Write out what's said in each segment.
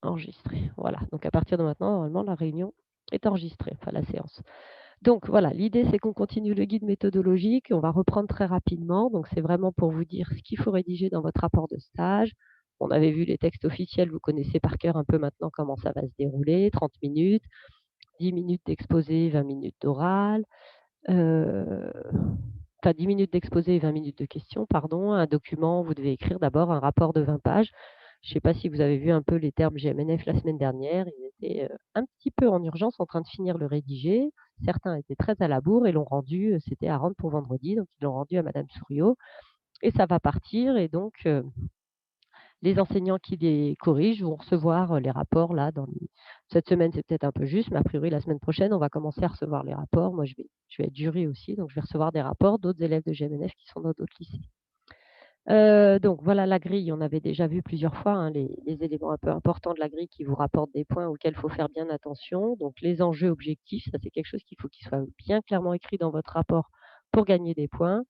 Enregistré. Voilà. Donc à partir de maintenant, normalement, la réunion est enregistrée, enfin la séance. Donc voilà, l'idée c'est qu'on continue le guide méthodologique. On va reprendre très rapidement. Donc c'est vraiment pour vous dire ce qu'il faut rédiger dans votre rapport de stage. On avait vu les textes officiels, vous connaissez par cœur un peu maintenant comment ça va se dérouler. 30 minutes, 10 minutes d'exposé, 20 minutes d'oral. Heu, enfin 10 minutes d'exposé et 20 minutes de questions, pardon. Un document, vous devez écrire d'abord un rapport de 20 pages. Je ne sais pas si vous avez vu un peu les termes GMNF la semaine dernière. Ils étaient, un petit peu en urgence en train de finir le rédigé. Certains étaient très à la bourre et l'ont rendu, c'était à rendre pour vendredi, donc ils l'ont rendu à madame Souriau et ça va partir et donc les enseignants qui les corrigent vont recevoir, les rapports là cette semaine, c'est peut-être un peu juste, mais a priori la semaine prochaine, on va commencer à recevoir les rapports. Moi, je vais être jury aussi, donc je vais recevoir des rapports d'autres élèves de GMNF qui sont dans d'autres lycées. Donc voilà la grille, on avait déjà vu plusieurs fois, hein, les éléments un peu importants de la grille qui vous rapportent des points auxquels il faut faire bien attention. Donc les enjeux objectifs, ça c'est quelque chose qu'il faut qu'il soit bien clairement écrit dans votre rapport pour gagner des points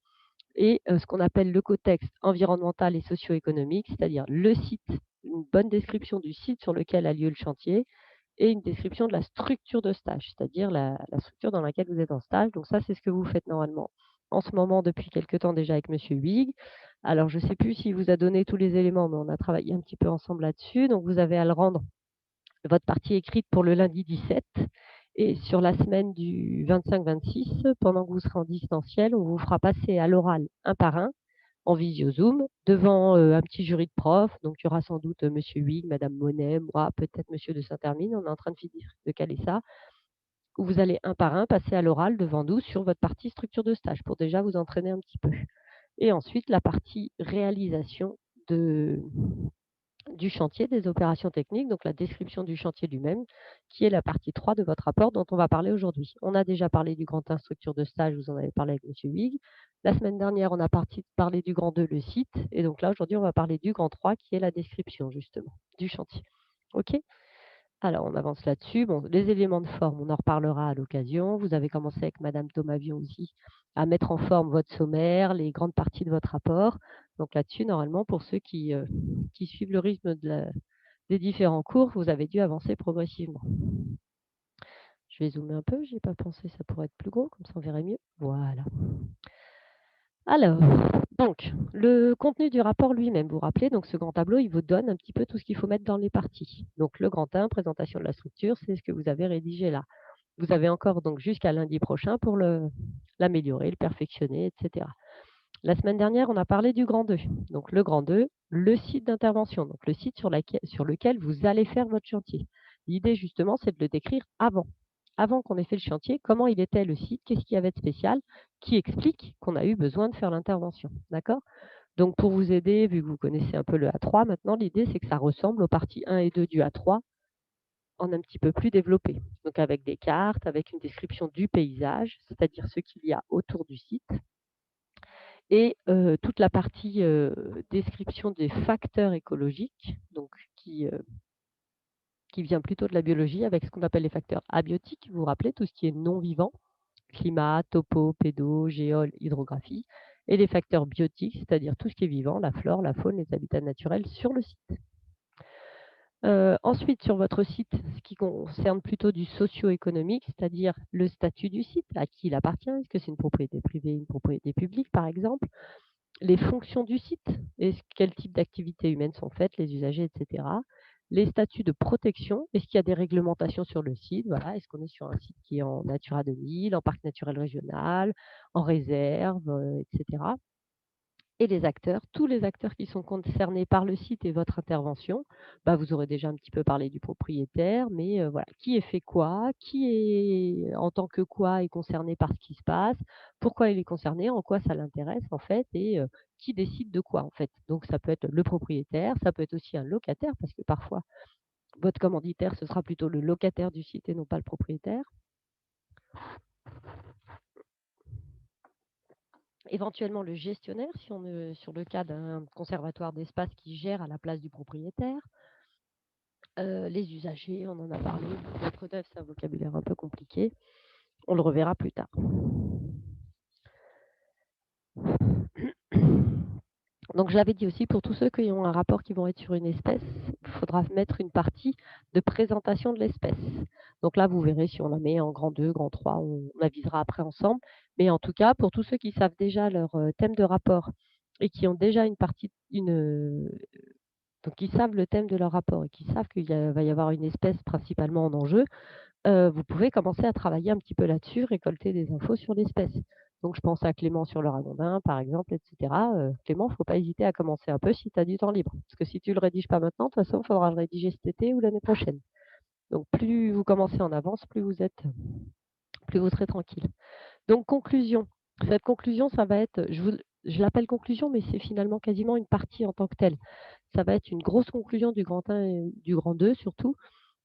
et ce qu'on appelle le contexte environnemental et socio-économique, c'est-à-dire le site, une bonne description du site sur lequel a lieu le chantier et une description de la structure de stage, c'est-à-dire la structure dans laquelle vous êtes en stage. Donc ça, c'est ce que vous faites normalement en ce moment depuis quelque temps déjà avec monsieur Huyghe. Alors je ne sais plus s'il vous a donné tous les éléments, mais on a travaillé un petit peu ensemble là-dessus. Donc vous avez à le rendre, votre partie écrite pour le lundi 17 et sur la semaine du 25-26, pendant que vous serez en distanciel, on vous fera passer à l'oral un par un en visio Zoom devant, un petit jury de profs. Donc il y aura sans doute, monsieur Huyghe, madame Monet, moi, peut-être monsieur de Saint-Hermine. On est en train de caler ça, où vous allez un par un passer à l'oral devant nous sur votre partie structure de stage pour déjà vous entraîner un petit peu et ensuite la partie réalisation de du chantier, des opérations techniques, donc la description du chantier lui-même, qui est la partie 3 de votre rapport dont on va parler aujourd'hui. On a déjà parlé du grand 1 structure de stage, vous en avez parlé avec monsieur Huyghe. La semaine dernière, on a parlé du grand 2, le site et donc là, aujourd'hui, on va parler du grand 3 qui est la description justement du chantier. OK? Alors on avance là-dessus. Bon, les éléments de forme, on en reparlera à l'occasion. Vous avez commencé avec madame Thomavion aussi à mettre en forme votre sommaire, les grandes parties de votre rapport. Donc là-dessus, normalement, pour ceux qui suivent le rythme des différents cours, vous avez dû avancer progressivement. Je vais zoomer un peu, j'y ai pas pensé, ça pourrait être plus gros, comme ça on verrait mieux. Voilà. Alors, donc, le contenu du rapport lui-même, vous vous rappelez, donc ce grand tableau, il vous donne un petit peu tout ce qu'il faut mettre dans les parties. Donc le grand 1, présentation de la structure, c'est ce que vous avez rédigé là. Vous avez encore donc jusqu'à lundi prochain pour l'améliorer, le perfectionner, etc. La semaine dernière, on a parlé du grand 2. Donc le grand 2, le site d'intervention, donc le site sur lequel vous allez faire votre chantier. L'idée justement, c'est de le décrire avant qu'on ait fait le chantier, comment il était le site, qu'est-ce qu'il y avait de spécial, qui explique qu'on a eu besoin de faire l'intervention. D'accord? Donc pour vous aider, vu que vous connaissez un peu le A3 maintenant, l'idée c'est que ça ressemble aux parties 1 et 2 du A3 en un petit peu plus développé. Donc avec des cartes, avec une description du paysage, c'est-à-dire ce qu'il y a autour du site et toute la partie, description des facteurs écologiques, donc qui vient plutôt de la biologie avec ce qu'on appelle les facteurs abiotiques. Vous vous rappelez, tout ce qui est non vivant, climat, topo, pédo, géol, hydrographie et les facteurs biotiques, c'est-à-dire tout ce qui est vivant, la flore, la faune, les habitats naturels sur le site. Ensuite sur votre site, ce qui concerne plutôt du socio-économique, c'est-à-dire le statut du site, à qui il appartient, est-ce que c'est une propriété privée, une propriété publique par exemple? Les fonctions du site, quel type d'activités humaines sont faites, les usagers, et cetera. Les statuts de protection, est-ce qu'il y a des réglementations sur le site? Voilà, est-ce qu'on est sur un site qui est en Natura 2000, en parc naturel régional, en réserve, et cetera. Et les acteurs, tous les acteurs qui sont concernés par le site et votre intervention, bah, vous aurez déjà un petit peu parlé du propriétaire, mais voilà, qui est fait quoi? Qui est en tant que quoi est concerné par ce qui se passe? Pourquoi il est concerné? En quoi ça l'intéresse en fait? Et qui décide de quoi en fait? Donc ça peut être le propriétaire, ça peut être aussi un locataire parce que parfois votre commanditaire, ce sera plutôt le locataire du site et non pas le propriétaire. Éventuellement le gestionnaire si on est sur le cas d'un conservatoire d'espace qui gère à la place du propriétaire. Les usagers, on en a parlé. Maître d'œuvre, c'est un vocabulaire un peu compliqué. On le reverra plus tard. Donc je l'avais dit aussi, pour tous ceux qui ont un rapport qui vont être sur une espèce, il faudra mettre une partie de présentation de l'espèce. Donc là, vous verrez si on la met en grand 2, grand 3, on avisera après ensemble. Mais en tout cas, pour tous ceux qui savent déjà leur, thème de rapport et qui ont déjà donc qui savent le thème de leur rapport et qui savent va y avoir une espèce principalement en enjeu, vous pouvez commencer à travailler un petit peu là-dessus, récolter des infos sur l'espèce. Donc je pense à Clément sur le ragondin, par exemple, et cetera. Clément, faut pas hésiter à commencer un peu si tu as du temps libre. Parce que si tu le rédiges pas maintenant, de toute façon, il faudra le rédiger cet été ou l'année prochaine. Donc plus vous commencez en avance, plus vous serez tranquille. Donc conclusion. Cette conclusion, ça va être, je l'appelle conclusion, mais c'est finalement quasiment une partie en tant que telle. Ça va être une grosse conclusion du grand 1 et du grand 2 surtout,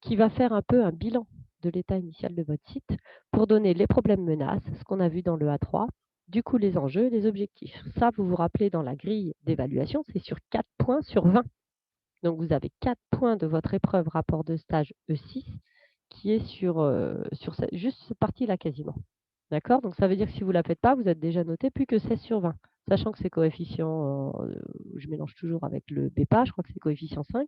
qui va faire un peu un bilan de l'état initial de votre site pour donner les problèmes menaces, ce qu'on a vu dans le A3, du coup les enjeux et les objectifs. Ça, vous vous rappelez dans la grille d'évaluation, c'est sur 4 points sur 20. Donc vous avez 4 points de votre épreuve rapport de stage E6 qui est sur juste cette partie-là quasiment. D'accord? Donc ça veut dire que si vous ne la faites pas, vous êtes déjà noté plus que 16 sur 20. Sachant que ces coefficients, je mélange toujours avec le BEPA, je crois que c'est coefficient 5.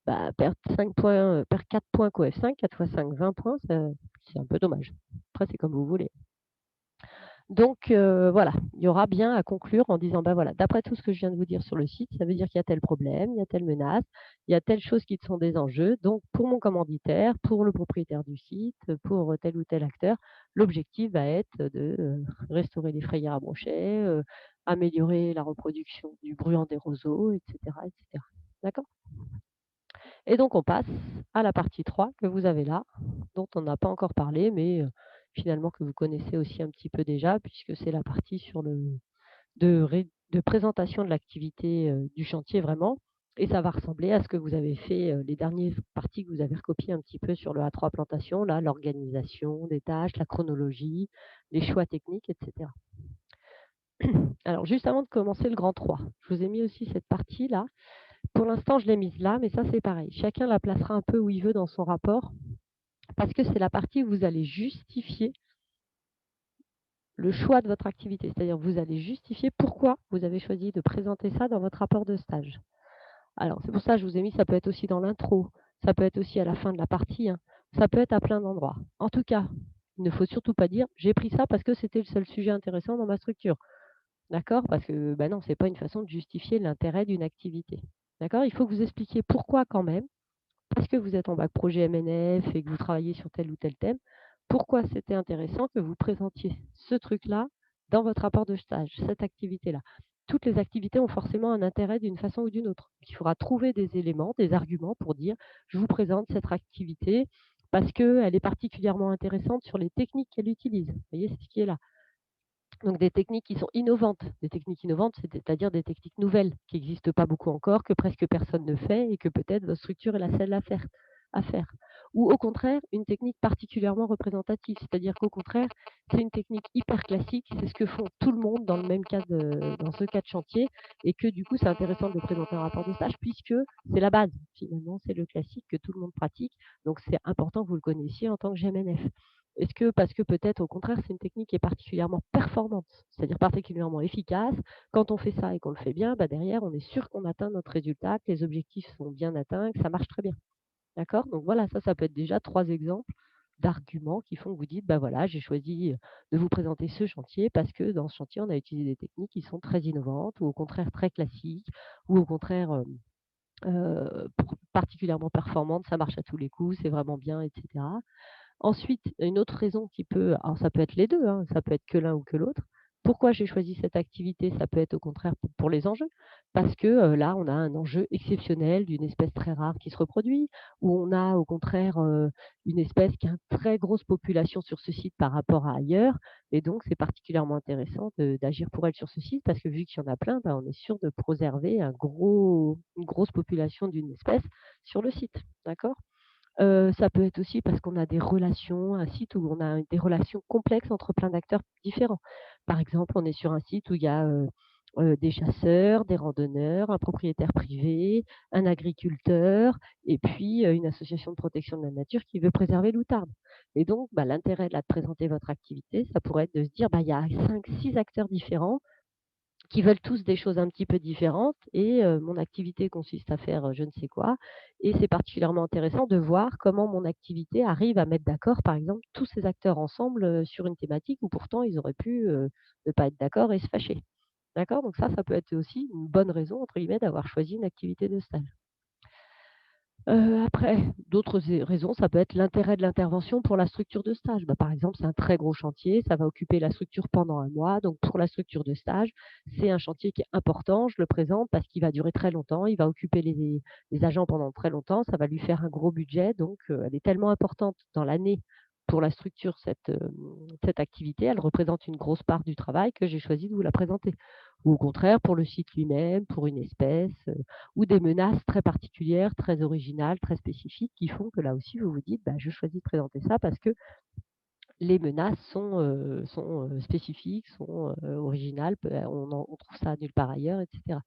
Bah, perdre 5 points, perdre 4 points coef 5, 4 fois 5, 20 points, c'est un peu dommage. Après, c'est comme vous voulez. Donc voilà, il y aura bien à conclure en disant: «Bah, voilà, d'après tout ce que je viens de vous dire sur le site, ça veut dire qu'il y a tel problème, il y a telle menace, il y a telle chose qui sont des enjeux. Donc pour mon commanditaire, pour le propriétaire du site, pour tel ou tel acteur, l'objectif va être de, restaurer les frayères à brochets, améliorer la reproduction du bruant des roseaux» et cetera et cetera. D'accord? Et donc on passe à la partie 3 que vous avez là, dont on n'a pas encore parlé, mais finalement que vous connaissez aussi un petit peu déjà, puisque c'est la partie de présentation de l'activité, du chantier vraiment, et ça va ressembler à ce que vous avez fait, les dernières parties que vous avez recopiées un petit peu sur le A3 plantation, là, l'organisation des tâches, la chronologie, les choix techniques et cetera. Alors juste avant de commencer le grand 3, je vous ai mis aussi cette partie-là. Pour l'instant, je l'ai mise là, mais ça, c'est pareil. Chacun la placera un peu où il veut dans son rapport, parce que c'est la partie où vous allez justifier le choix de votre activité. C'est-à-dire, vous allez justifier pourquoi vous avez choisi de présenter ça dans votre rapport de stage. Alors, c'est pour ça que je vous ai mis, ça peut être aussi dans l'intro, ça peut être aussi à la fin de la partie, hein, ça peut être à plein d'endroits. En tout cas, il ne faut surtout pas dire: «J'ai pris ça parce que c'était le seul sujet intéressant dans ma structure». D'accord? Parce que, bah non, c'est pas une façon de justifier l'intérêt d'une activité. D'accord? Il faut que vous expliquiez pourquoi quand même, parce que vous êtes en bac projet MNF et que vous travaillez sur tel ou tel thème, pourquoi c'était intéressant que vous présentiez ce truc-là dans votre rapport de stage, cette activité-là. Toutes les activités ont forcément un intérêt d'une façon ou d'une autre. Il faudra trouver des éléments, des arguments pour dire: «Je vous présente cette activité parce qu'elle est particulièrement intéressante sur les techniques qu'elle utilise». Vous voyez, c'est ce qui est là. Donc des techniques qui sont innovantes. Des techniques innovantes, c'est-à-dire des techniques nouvelles, qui n'existent pas beaucoup encore, que presque personne ne fait et que peut-être votre structure est la seule à faire. Ou au contraire, une technique particulièrement représentative, c'est-à-dire qu'au contraire, c'est une technique hyper classique, c'est ce que font tout le monde dans ce cas de chantier, et que du coup, c'est intéressant de le présenter en rapport de stage puisque c'est la base. Finalement, c'est le classique que tout le monde pratique, donc c'est important que vous le connaissiez en tant que GMNF. Est-ce que parce que peut-être au contraire c'est une technique qui est particulièrement performante, c'est-à-dire particulièrement efficace. Quand on fait ça et qu'on le fait bien, bah derrière on est sûr qu'on atteint notre résultat, que les objectifs sont bien atteints, que ça marche très bien. D'accord? Donc voilà, ça peut être déjà 3 exemples d'arguments qui font que vous dites: «Bah voilà, j'ai choisi, de vous présenter ce chantier parce que dans ce chantier on a utilisé des techniques qui sont très innovantes ou au contraire très classiques ou au contraire, particulièrement performantes, ça marche à tous les coups, c'est vraiment bien» et cetera. Ensuite, une autre raison qui peut, alors ça peut être les 2, hein, ça peut être que l'un ou que l'autre. Pourquoi j'ai choisi cette activité? Ça peut être au contraire pour les enjeux, parce que, là, on a un enjeu exceptionnel d'une espèce très rare qui se reproduit, ou on a au contraire, une espèce qui a une très grosse population sur ce site par rapport à ailleurs, et donc c'est particulièrement intéressant d'agir pour elle sur ce site parce que vu qu'il y en a plein, bah, on est sûr de préserver une grosse population d'une espèce sur le site. D'accord? Ça peut être aussi parce qu'on a des relations, un site où on a des relations complexes entre plein d'acteurs différents. Par exemple, on est sur un site où il y a, des chasseurs, des randonneurs, un propriétaire privé, un agriculteur et puis, une association de protection de la nature qui veut préserver l'outarde. Et donc, bah, l'intérêt là de présenter votre activité, ça pourrait être de se dire: «Bah, il y a 5, 6 acteurs différents qui veulent tous des choses un petit peu différentes et mon activité consiste à faire, je ne sais quoi et c'est particulièrement intéressant de voir comment mon activité arrive à mettre d'accord, par exemple, tous ces acteurs ensemble, sur une thématique où pourtant ils auraient pu, ne pas être d'accord et se fâcher. D'accord? Donc ça peut être aussi une «bonne raison» entre guillemets d'avoir choisi une activité de stage. Après, d'autres raisons, ça peut être l'intérêt de l'intervention pour la structure de stage. Bah, par exemple, c'est un très gros chantier, ça va occuper la structure pendant un mois. Donc pour la structure de stage, c'est un chantier qui est important. Je le présente parce qu'il va durer très longtemps, il va occuper les agents pendant très longtemps, ça va lui faire un gros budget. Donc elle est tellement importante dans l'année pour la structure, cette activité. Elle représente une grosse part du travail que j'ai choisi de vous la présenter. Ou au contraire, pour le site lui-même, pour une espèce, ou des menaces très particulières, très originales, très spécifiques qui font que là aussi vous vous dites: «Bah, je choisis de présenter ça parce que les menaces sont spécifiques, originales, on trouve ça nulle part ailleurs» et cetera.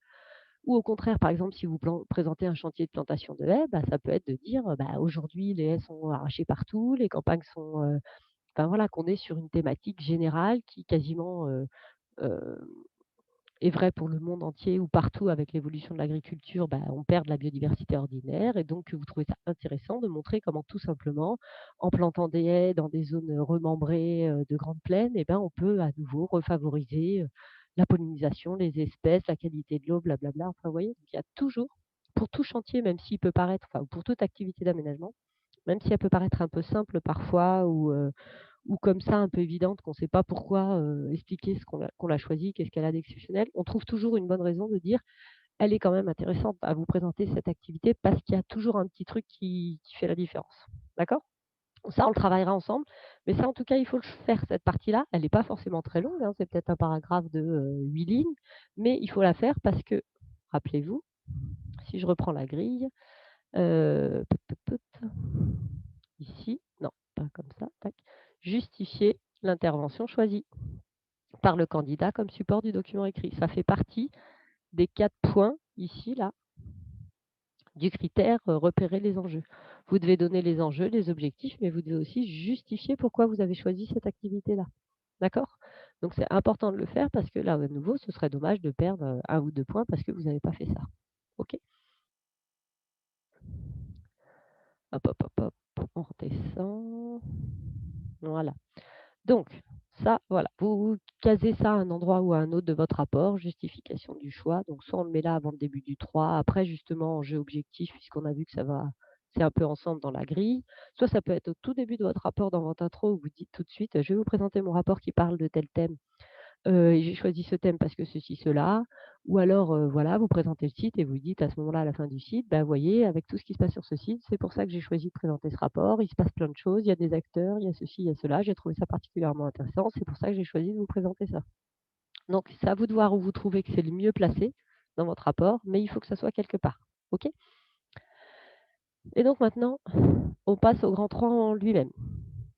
Ou au contraire, par exemple, si vous présentez un chantier de plantation de haies, bah, ça peut être de dire, bah, aujourd'hui les haies sont arrachées partout, les campagnes sont, enfin voilà, qu'on est sur une thématique générale qui quasiment, heu est vrai pour le monde entier ou partout avec l'évolution de l'agriculture, bah, on perd de la biodiversité ordinaire et donc vous trouvez ça intéressant de montrer comment tout simplement, en plantant des haies dans des zones, remembrées, de grandes plaines et ben, on peut à nouveau refavoriser, la pollinisation, les espèces, la qualité de l'eau, blablabla. Enfin, vous voyez? Donc il y a toujours, pour tout chantier, même s'il peut paraître enfin, pour toute activité d'aménagement, même si elle peut paraître un peu simple parfois ou comme ça un peu évidente qu'on ne sait pas pourquoi, expliquer ce qu'on l'a choisie, qu'est-ce qu'elle a d'exceptionnel. On trouve toujours une bonne raison de dire: «Elle est quand même intéressante à vous présenter cette activité parce qu'il y a toujours un petit truc qui fait la différence». D'accord? Ça, on le travaillera ensemble, mais ça, en tout cas, il faut le faire cette partie-là. Elle n'est pas forcément très longue, hein, c'est peut-être un paragraphe de, 8 lignes, mais il faut la faire parce que, rappelez-vous, si je reprends la grille, pout, pout, pout, ici, non, pas comme ça, tac. Justifier l'intervention choisie par le candidat comme support du document écrit. Ça fait partie des 4 points ici, là, du critère, repérer les enjeux. Vous devez donner les enjeux, les objectifs, mais vous devez aussi justifier pourquoi vous avez choisi cette activité-là. D'accord? Donc c'est important de le faire parce que là, à nouveau, ce serait dommage de perdre, 1 ou 2 points parce que vous n'avez pas fait ça. OK? Hop, hop, hop, hop, on redescend. Voilà. Donc, ça, voilà, vous casez ça à un endroit ou à un autre de votre rapport, justification du choix. Donc, soit on le met là avant le début du 3, après justement enjeu objectif, puisqu'on a vu que ça va, c'est un peu ensemble dans la grille. Soit ça peut être au tout début de votre rapport dans votre intro où vous dites tout de suite, je vais vous présenter mon rapport qui parle de tel thème. Et j'ai choisi ce thème parce que ceci, cela. Ou alors, voilà, vous présentez le site et vous dites à ce moment-là, à la fin du site: «Bah, vous voyez, avec tout ce qui se passe sur ce site, c'est pour ça que j'ai choisi de présenter ce rapport. Il se passe plein de choses, il y a des acteurs, il y a ceci, il y a cela. J'ai trouvé ça particulièrement intéressant. C'est pour ça que j'ai choisi de vous présenter ça». Donc c'est à vous de voir où vous trouvez que c'est le mieux placé dans votre rapport, mais il faut que ça soit quelque part. OK? Et donc maintenant, on passe au grand 3 en lui-même.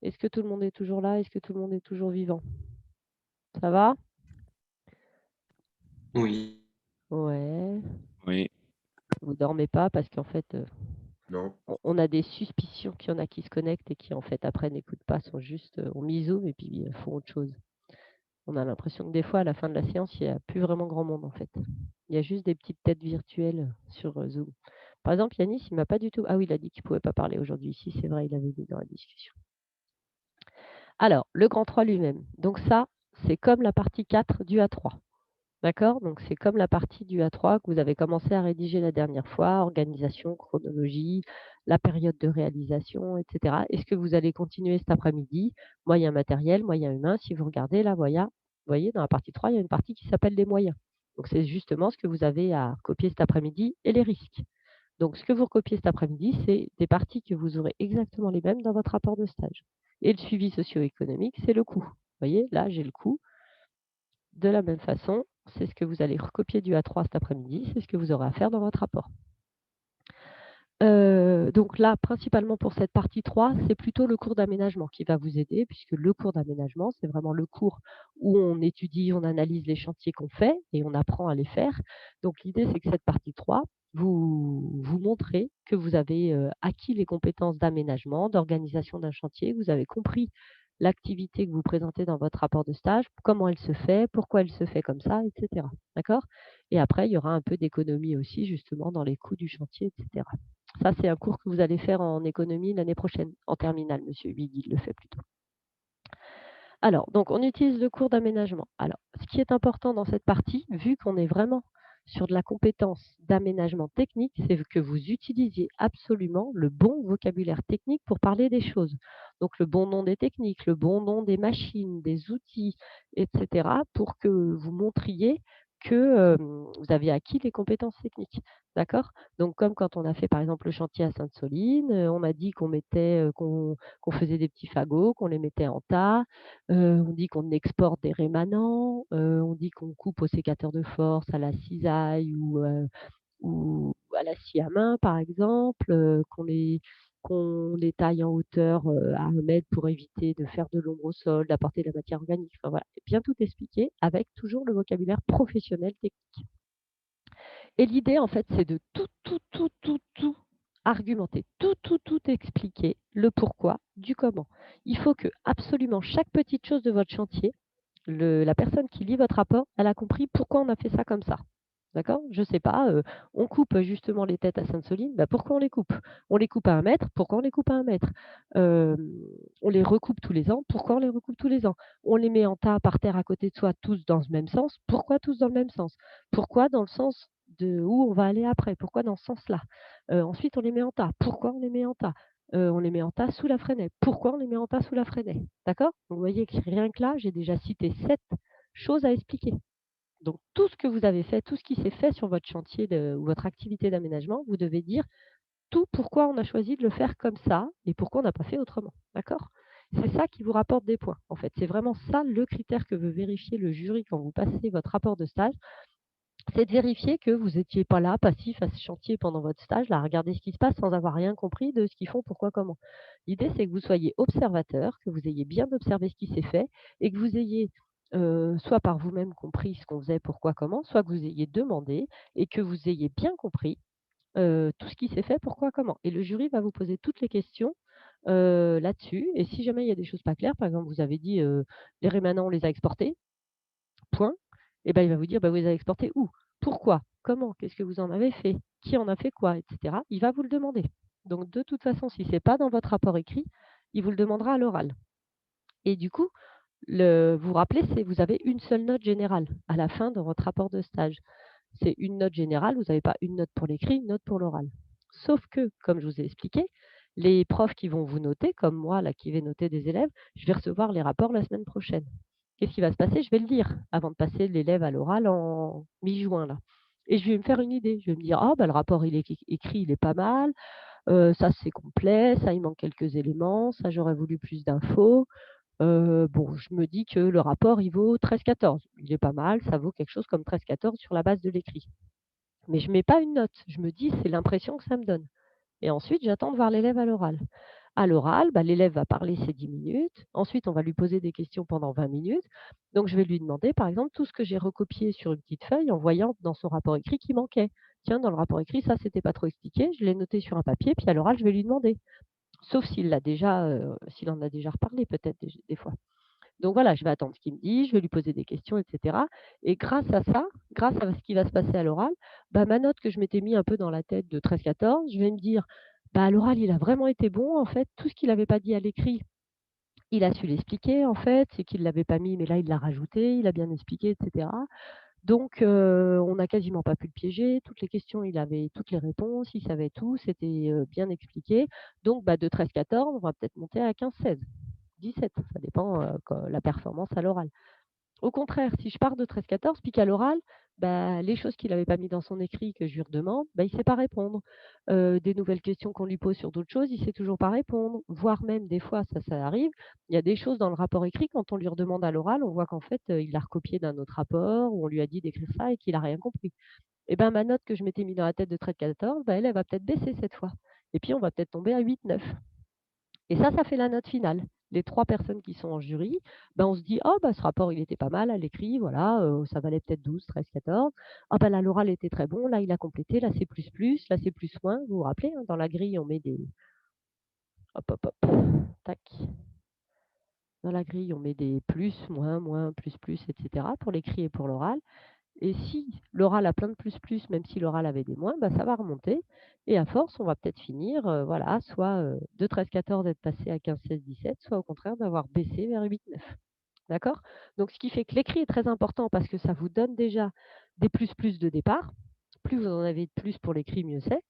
Est-ce que tout le monde est toujours là? Est-ce que tout le monde est toujours vivant? Ça va? Oui. Ouais. Oui, Vous dormez pas parce qu'en fait, Non. on a des suspicions qu'il y en a qui se connectent et qui, en fait, après n'écoutent pas, sont juste, ont mis Zoom et puis, font autre chose. On a l'impression que des fois, à la fin de la séance, il y a plus vraiment grand monde, en fait. Il y a juste des petites têtes virtuelles, sur, Zoom. Par exemple, Yanis, il m'a pas du tout ah oui, il a dit qu'il pouvait pas parler aujourd'hui. Si, c'est vrai, il avait dit dans la discussion. Alors, le grand 3 lui-même. Donc ça, c'est comme la partie 4 du A3. D'accord? Donc c'est comme la partie du A3 que vous avez commencé à rédiger la dernière fois, organisation, chronologie, la période de réalisation, et cetera. Est-ce que vous allez continuer cet après-midi? Moyens matériels, moyens humains. Si vous regardez là, voyez, dans la partie 3, il y a une partie qui s'appelle les moyens. Donc c'est justement ce que vous avez à copier cet après-midi et les risques. Donc ce que vous recopiez cet après-midi, c'est des parties que vous aurez exactement les mêmes dans votre rapport de stage. Et le suivi socio-économique, c'est le coût. Vous voyez, là, j'ai le coût. De la même façon, c'est ce que vous allez recopier du A3 cet après-midi, c'est ce que vous aurez à faire dans votre rapport. Donc là, principalement pour cette partie 3, c'est plutôt le cours d'aménagement qui va vous aider puisque le cours d'aménagement, c'est vraiment le cours où on étudie, on analyse les chantiers qu'on fait et on apprend à les faire. Donc l'idée, c'est que cette partie 3, vous montrez que vous avez, acquis les compétences d'aménagement, d'organisation d'un chantier, que vous avez compris l'activité que vous présentez dans votre rapport de stage, comment elle se fait, pourquoi elle se fait comme ça, et cetera. D'accord? Et après, il y aura un peu d'économie aussi justement dans les coûts du chantier, et cetera. Ça, c'est un cours que vous allez faire en économie l'année prochaine, en terminale, monsieur Huygui le fait plutôt. Alors, donc on utilise le cours d'aménagement. Alors, ce qui est important dans cette partie, vu qu'on est vraiment sur de la compétence d'aménagement technique, c'est que vous utilisiez absolument le bon vocabulaire technique pour parler des choses. Donc le bon nom des techniques, le bon nom des machines, des outils, et cetera, pour que vous montriez que, vous avez acquis les compétences techniques. D'accord? Donc comme quand on a fait par exemple le chantier à Sainte-Soline, on m'a dit qu'on faisait des petits fagots, qu'on les mettait en tas. On dit qu'on exporte des rémanents, on dit qu'on coupe au sécateur de force, à la cisaille ou à la scie à main par exemple, qu'on les taille en hauteur, à 1 mètre pour éviter de faire de l'ombre au sol, d'apporter de la matière organique, enfin voilà, bien tout expliquer avec toujours le vocabulaire professionnel technique. Et l'idée, en fait, c'est de tout argumenter, tout expliquer, le pourquoi, du comment. Il faut que absolument chaque petite chose de votre chantier, la personne qui lit votre rapport, elle a compris pourquoi on a fait ça comme ça. D'accord? Je sais pas, on coupe justement les têtes à Sainte-Soline, bah, pourquoi on les coupe? On les coupe à 1 mètre, pourquoi on les coupe à 1 mètre? Hem, on les recoupe tous les ans, pourquoi on les recoupe tous les ans? On les met en tas par terre à côté de soi, tous dans le même sens, pourquoi tous dans le même sens? Pourquoi dans le sens de où on va aller après? Pourquoi dans ce sens-là? Ensuite on les met en tas, pourquoi on les met en tas? On les met en tas sous la Freinet, pourquoi on les met en tas sous la Freinet? D'accord? Donc vous voyez que rien que là, j'ai déjà cité 7 choses à expliquer. Donc tout ce que vous avez fait, tout ce qui s'est fait sur votre chantier ou votre activité d'aménagement, vous devez dire tout pourquoi on a choisi de le faire comme ça et pourquoi on n'a pas fait autrement. D'accord? C'est ça qui vous rapporte des points, en fait. C'est vraiment ça le critère que veut vérifier le jury quand vous passez votre rapport de stage. C'est de vérifier que vous n'étiez pas là, passif à ce chantier pendant votre stage, là, à regarder ce qui se passe sans avoir rien compris de ce qu'ils font, pourquoi, comment. L'idée, c'est que vous soyez observateur, que vous ayez bien observé ce qui s'est fait et que vous ayez soit par vous-même compris ce qu'on faisait, pourquoi, comment, soit que vous ayez demandé et que vous ayez bien compris tout ce qui s'est fait, pourquoi, comment. Et le jury va vous poser toutes les questions là-dessus. Et si jamais il y a des choses pas claires, par exemple, vous avez dit les rémanents, on les a exportés. Point. Et ben, il va vous dire: «Bah, vous les avez exportés où? Pourquoi? Comment? Qu'est-ce que vous en avez fait? Qui en a fait quoi?» et cetera. Il va vous le demander. Donc de toute façon, si c'est pas dans votre rapport écrit, il vous le demandera à l'oral. Et du coup, vous vous rappelez, vous avez une seule note générale à la fin de votre rapport de stage. C'est une note générale, vous n'avez pas une note pour l'écrit, une note pour l'oral. Sauf que, comme je vous ai expliqué, les profs qui vont vous noter, comme moi là qui vais noter des élèves, je vais recevoir les rapports la semaine prochaine. Qu'est-ce qui va se passer? Je vais le lire avant de passer l'élève à l'oral en mi-juin là. Et je vais me faire une idée. Je vais me dire: «Ah bah, le rapport il est écrit, il est pas mal, ça c'est complet, ça il manque quelques éléments, ça j'aurais voulu plus d'infos». Bon, je me dis que le rapport il vaut 13-14. Il est pas mal, ça vaut quelque chose comme 13-14 sur la base de l'écrit. Mais je mets pas une note. Je me dis: «C'est l'impression que ça me donne». Et ensuite, j'attends de voir l'élève à l'oral. À l'oral, bah, l'élève va parler ses 10 minutes. Ensuite, on va lui poser des questions pendant 20 minutes. Donc, je vais lui demander, par exemple, tout ce que j'ai recopié sur une petite feuille en voyant dans son rapport écrit qu'il manquait. Tiens, dans le rapport écrit, ça, c'était pas trop expliqué. Je l'ai noté sur un papier, puis à l'oral, je vais lui demander. Sauf s'il en a déjà reparlé peut-être des fois. Donc voilà, je vais attendre ce qu'il me dit, je vais lui poser des questions et cetera. Et grâce à ça, grâce à ce qui va se passer à l'oral, bah, ma note que je m'étais mis un peu dans la tête de 13-14, je vais me dire: «Bah, à l'oral, il a vraiment été bon, en fait, tout ce qu'il n'avait pas dit à l'écrit, il a su l'expliquer, en fait, c'est qu'il ne l'avait pas mis, mais là, il l'a rajouté, il a bien expliqué et cetera». Donc on n'a quasiment pas pu le piéger, toutes les questions, il avait toutes les réponses, il savait tout, c'était bien expliqué. Donc bah, de 13-14, on va peut-être monter à 15-16, 17, ça dépend, la performance à l'oral. Au contraire, si je pars de 13-14 puis qu'à l'oral, bah, les choses qu'il n'avait pas mis dans son écrit que je lui redemande, bah, il ne sait pas répondre. Des nouvelles questions qu'on lui pose sur d'autres choses, il ne sait toujours pas répondre. Voire même des fois, ça arrive, il y a des choses dans le rapport écrit, quand on lui redemande à l'oral, on voit qu'en fait, il l'a recopié d'un autre rapport ou on lui a dit d'écrire ça et qu'il a rien compris. Et ben, ma note que je m'étais mis dans la tête de 13-14, bah, elle va peut-être baisser cette fois. Et puis on va peut-être tomber à 8-9. Et ça fait la note finale. Les 3 personnes qui sont en jury, ben, on se dit: «Oh bah, ce rapport il était pas mal à l'écrit, voilà, ça valait peut-être 12, 13, 14. Ah bah, là l'oral était très bon, là il a complété, là c'est plus plus, là c'est plus moins». Vous vous rappelez, hein, dans la grille on met des hop, hop, hop, tac. Dans la grille, on met des plus, moins, moins, plus et cetera pour l'écrit et pour l'oral. Et si l'oral a plein de plus, plus, même si l'oral avait des moins, bah, ça va remonter et à force, on va peut-être finir, voilà, soit, de 13-14 être passé à 15-16-17, soit au contraire d'avoir baissé vers 8-9. D'accord? Donc ce qui fait que l'écrit est très important parce que ça vous donne déjà des plus, plus de départ. Plus vous en avez de plus pour l'écrit, mieux c'est.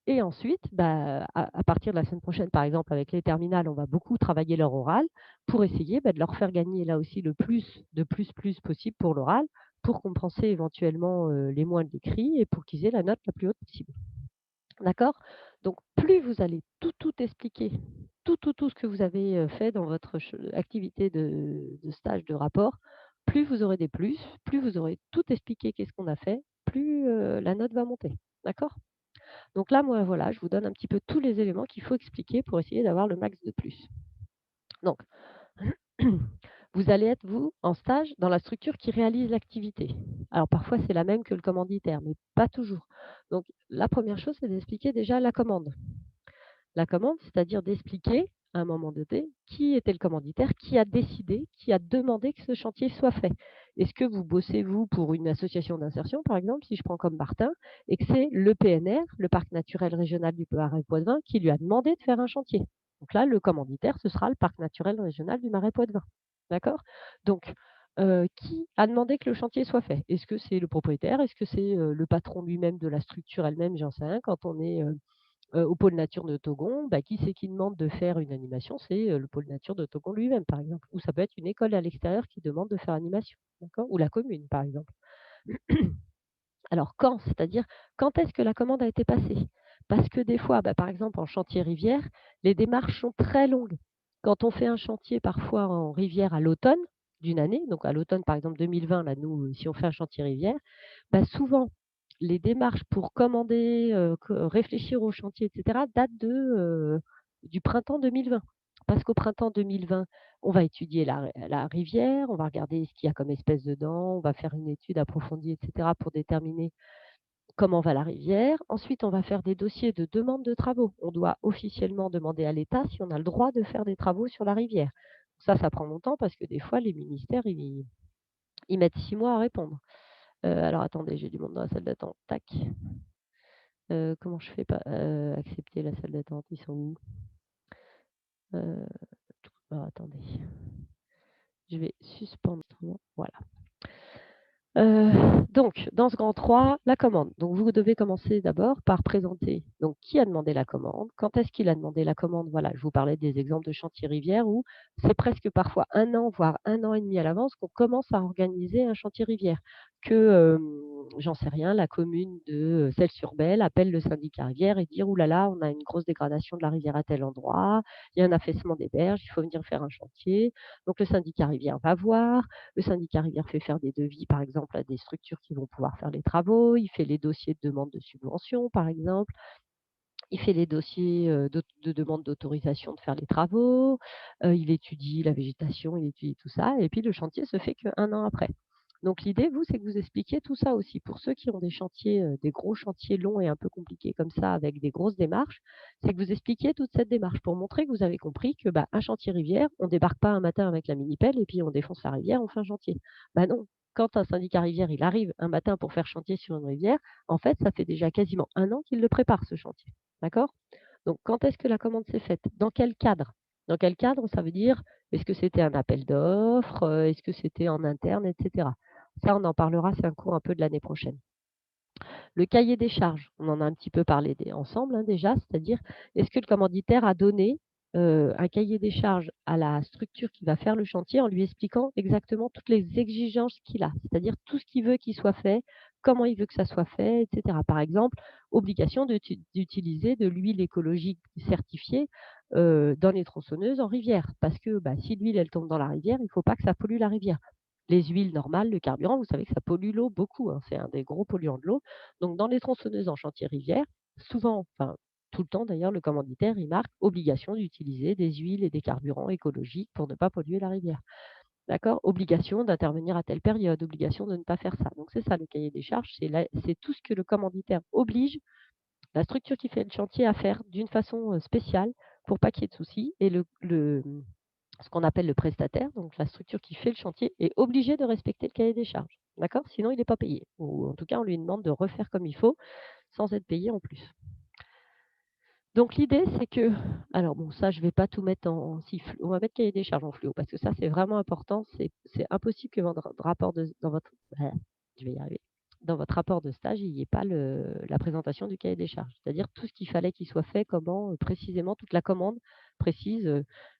Et ensuite, bah, à partir de la semaine prochaine, par exemple, avec les terminales, on va beaucoup travailler leur oral pour essayer, bah, de leur faire gagner là aussi le plus de plus, plus possible pour l'oral, pour compenser éventuellement, les moins de l'écrit et pour qu'ils aient la note la plus haute possible. D'accord? Donc plus vous allez tout expliquer, tout ce que vous avez, fait dans votre activité de stage, de rapport, plus vous aurez des plus vous aurez tout expliqué qu'est-ce qu'on a fait, plus, la note va monter. D'accord? Donc là, moi, voilà, je vous donne un petit peu tous les éléments qu'il faut expliquer pour essayer d'avoir le max de plus. Donc, vous allez être, vous, en stage dans la structure qui réalise l'activité. Alors parfois, c'est la même que le commanditaire, mais pas toujours. Donc, la première chose, c'est d'expliquer déjà la commande. La commande, c'est-à-dire d'expliquer, à un moment donné, qui était le commanditaire, qui a décidé, qui a demandé que ce chantier soit fait. Est-ce que vous bossez, vous, pour une association d'insertion, par exemple, si je prends comme Martin, et que c'est le PNR, le parc naturel régional du Marais Poitevin, qui lui a demandé de faire un chantier? Donc là, le commanditaire, ce sera le parc naturel régional du Marais Poitevin. D'accord? Donc, qui a demandé que le chantier soit fait? Est-ce que c'est le propriétaire? Est-ce que c'est, le patron lui-même de la structure elle-même? J'en sais rien. Quand on est, au pôle nature de Togon, bah, qui c'est qui demande de faire une animation? C'est, le pôle nature de Togon lui-même, par exemple. Ou ça peut être une école à l'extérieur qui demande de faire animation, d'accord? Ou la commune, par exemple. Alors quand? C'est-à-dire, quand est-ce que la commande a été passée? Parce que des fois, bah, par exemple en chantier rivière, les démarches sont très longues. Quand on fait un chantier parfois en rivière à l'automne d'une année, donc à l'automne par exemple 2020, là nous, si on fait un chantier rivière, bah, souvent les démarches pour commander, réfléchir au chantier et cetera datent du printemps 2020. Parce qu'au printemps 2020, on va étudier la rivière, on va regarder ce qu'il y a comme espèces dedans, on va faire une étude approfondie et cetera pour déterminer comment va la rivière. Ensuite, on va faire des dossiers de demande de travaux. On doit officiellement demander à l'État si on a le droit de faire des travaux sur la rivière. Ça prend longtemps parce que des fois les ministères, ils mettent 6 mois à répondre. Alors attendez, j'ai du monde dans la salle d'attente. Tac. Comment je fais pas accepter la salle d'attente, ils sont où? Heu, alors attendez, je vais suspendre l'enregistrement. Voilà. Donc dans ce grand 3, la commande. Donc vous devez commencer d'abord par présenter donc qui a demandé la commande, quand est-ce qu'il a demandé la commande. Voilà, je vous parlais des exemples de chantier rivière où c'est presque parfois 1 an, voire 1 an et demi à l'avance qu'on commence à organiser un chantier rivière. J'en sais rien, la commune de, Celles-sur-Belle appelle le syndicat rivière et dire: «Ouh là là, on a une grosse dégradation de la rivière à tel endroit, il y a un affaissement des berges, il faut venir faire un chantier». Donc le syndicat rivière va voir, le syndicat rivière fait faire des devis, par exemple, à des structures qui vont pouvoir faire les travaux. Il fait les dossiers de demande de subvention, par exemple. Il fait les dossiers, de demande d'autorisation de faire les travaux. Il étudie la végétation, il étudie tout ça et puis le chantier se fait qu'1 an après. Donc l'idée, vous, c'est que vous expliquiez tout ça aussi. Pour ceux qui ont des chantiers, des gros chantiers longs et un peu compliqués comme ça, avec des grosses démarches, c'est que vous expliquiez toute cette démarche pour montrer que vous avez compris que, bah, un chantier rivière, on débarque pas un matin avec la mini-pelle et puis on défonce la rivière, on fait un chantier. Bah non, quand un syndicat rivière, il arrive un matin pour faire chantier sur une rivière, en fait, ça fait déjà quasiment 1 an qu'il le prépare ce chantier. D'accord? Donc quand est-ce que la commande s'est faite? Dans quel cadre? Dans quel cadre, ça veut dire, est-ce que c'était un appel d'offres? Est-ce que c'était en interne et cetera? Ça, on en parlera, c'est un cours un peu de l'année prochaine. Le cahier des charges, on en a un petit peu parlé ensemble, hein, déjà, c'est-à-dire, est-ce que le commanditaire a donné, un cahier des charges à la structure qui va faire le chantier en lui expliquant exactement toutes les exigences qu'il a? C'est-à-dire tout ce qu'il veut qu'il soit fait, comment il veut que ça soit fait et cetera. Par exemple, obligation d'utiliser de l'huile écologique certifiée, dans les tronçonneuses en rivière parce que, bah, si l'huile elle tombe dans la rivière, il ne faut pas que ça pollue la rivière. Les huiles normales, le carburant, vous savez que ça pollue l'eau beaucoup, hein, c'est un des gros polluants de l'eau. Donc dans les tronçonneuses en chantier rivière, souvent, enfin tout le temps d'ailleurs, le commanditaire, il marque obligation d'utiliser des huiles et des carburants écologiques pour ne pas polluer la rivière. D'accord? Obligation d'intervenir à telle période, obligation de ne pas faire ça. Donc c'est ça le cahier des charges, c'est tout ce que le commanditaire oblige la structure qui fait le chantier à faire d'une façon, spéciale pour pas qu'il y ait de soucis et ce qu'on appelle le prestataire, donc la structure qui fait le chantier, est obligé de respecter le cahier des charges. D'accord? Sinon, il n'est pas payé. Ou en tout cas, on lui demande de refaire comme il faut, sans être payé en plus. Donc l'idée, c'est que alors bon, ça, je vais pas tout mettre en si fl on va mettre cahier des charges en fluo parce que ça, c'est vraiment important. C'est impossible que votre rapport de dans votre je vais y arriver. Dans votre rapport de stage, il n'y ait pas la présentation du cahier des charges. C'est-à-dire tout ce qu'il fallait qu'il soit fait, comment, précisément toute la commande précise,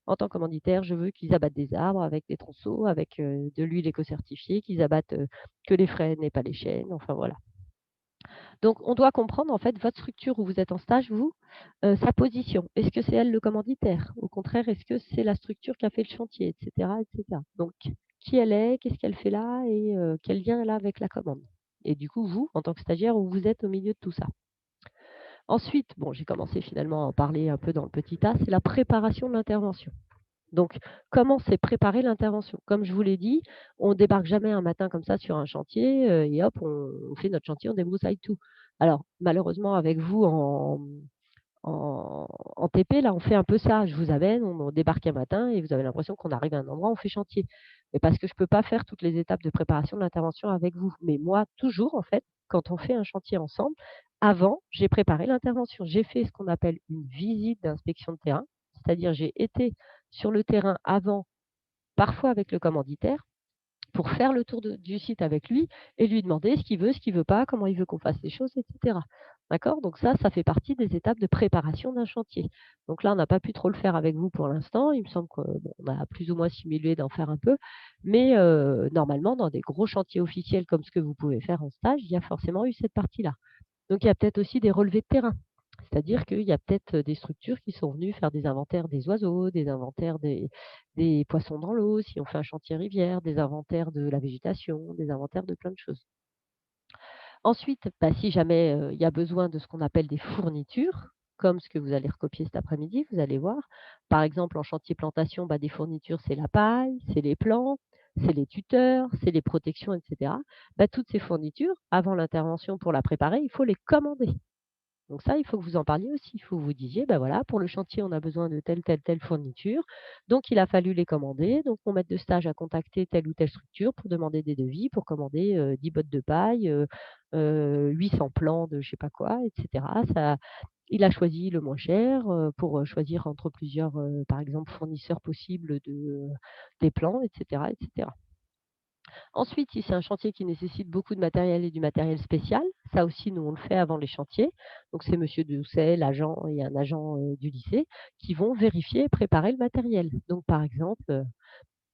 en tant que commanditaire, je veux qu'ils abattent des arbres avec des tronçons, avec, de l'huile éco-certifiée, qu'ils abattent, que les frênes et pas les chênes, enfin voilà. Donc on doit comprendre en fait votre structure où vous êtes en stage, vous, sa position. Est-ce que c'est elle le commanditaire? Au contraire, est-ce que c'est la structure qui a fait le chantier? Et cetera, et cetera. Donc qui elle est? Qu'est-ce qu'elle fait là? Et quel lien elle a avec la commande? Et du coup, vous, en tant que stagiaire, où vous êtes au milieu de tout ça. Ensuite, bon, j'ai commencé finalement à en parler un peu dans le petit tas, c'est la préparation de l'intervention. Donc, comment c'est préparer l'intervention? Comme je vous l'ai dit, on débarque jamais un matin comme ça sur un chantier, et hop, on fait notre chantier, on débroussaille tout. Alors, malheureusement, avec vous en TP, là, on fait un peu ça. Je vous amène, on débarque un matin et vous avez l'impression qu'on arrive à un endroit, on fait chantier. Mais parce que je peux pas faire toutes les étapes de préparation de l'intervention avec vous. Mais moi, toujours, en fait, quand on fait un chantier ensemble, avant, j'ai préparé l'intervention. J'ai fait ce qu'on appelle une visite d'inspection de terrain, c'est-à-dire j'ai été sur le terrain avant, parfois avec le commanditaire, pour faire le tour du site avec lui et lui demander ce qu'il veut pas, comment il veut qu'on fasse les choses, et cetera. D'accord? Donc ça fait partie des étapes de préparation d'un chantier. Donc là, on n'a pas pu trop le faire avec vous pour l'instant. Il me semble qu'on a plus ou moins simulé d'en faire un peu, mais normalement, dans des gros chantiers officiels comme ce que vous pouvez faire en stage, il y a forcément eu cette partie-là. Donc il y a peut-être aussi des relevés de terrain. C'est-à-dire qu'il y a peut-être, des structures qui sont venues faire des inventaires des oiseaux, des inventaires des poissons dans l'eau, si on fait un chantier rivière, des inventaires de la végétation, des inventaires de plein de choses. Ensuite, bah, si jamais, il y a besoin de ce qu'on appelle des fournitures, comme ce que vous allez recopier cet après-midi, vous allez voir. Par exemple, en chantier plantation, bah, des fournitures, c'est la paille, c'est les plants, c'est les tuteurs, c'est les protections et cetera. Bah, toutes ces fournitures, avant l'intervention pour la préparer, il faut les commander. Donc ça, il faut que vous en parliez aussi. Il faut que vous disiez: «Bah, voilà, pour le chantier, on a besoin de telle, telle, telle fourniture, donc il a fallu les commander. Donc mon maître de stage a contacté telle ou telle structure pour demander des devis, pour commander, 10 bottes de paille, 800 plans de je sais pas quoi et cetera». Il a choisi le moins cher, pour, choisir entre plusieurs, par exemple, fournisseurs possibles des plans et cetera et cetera. Ensuite, si c'est un chantier qui nécessite beaucoup de matériel et du matériel spécial, ça aussi, nous, on le fait avant les chantiers. Donc, c'est monsieur Doucet, l'agent et un agent, du lycée qui vont vérifier et préparer le matériel. Donc, par exemple,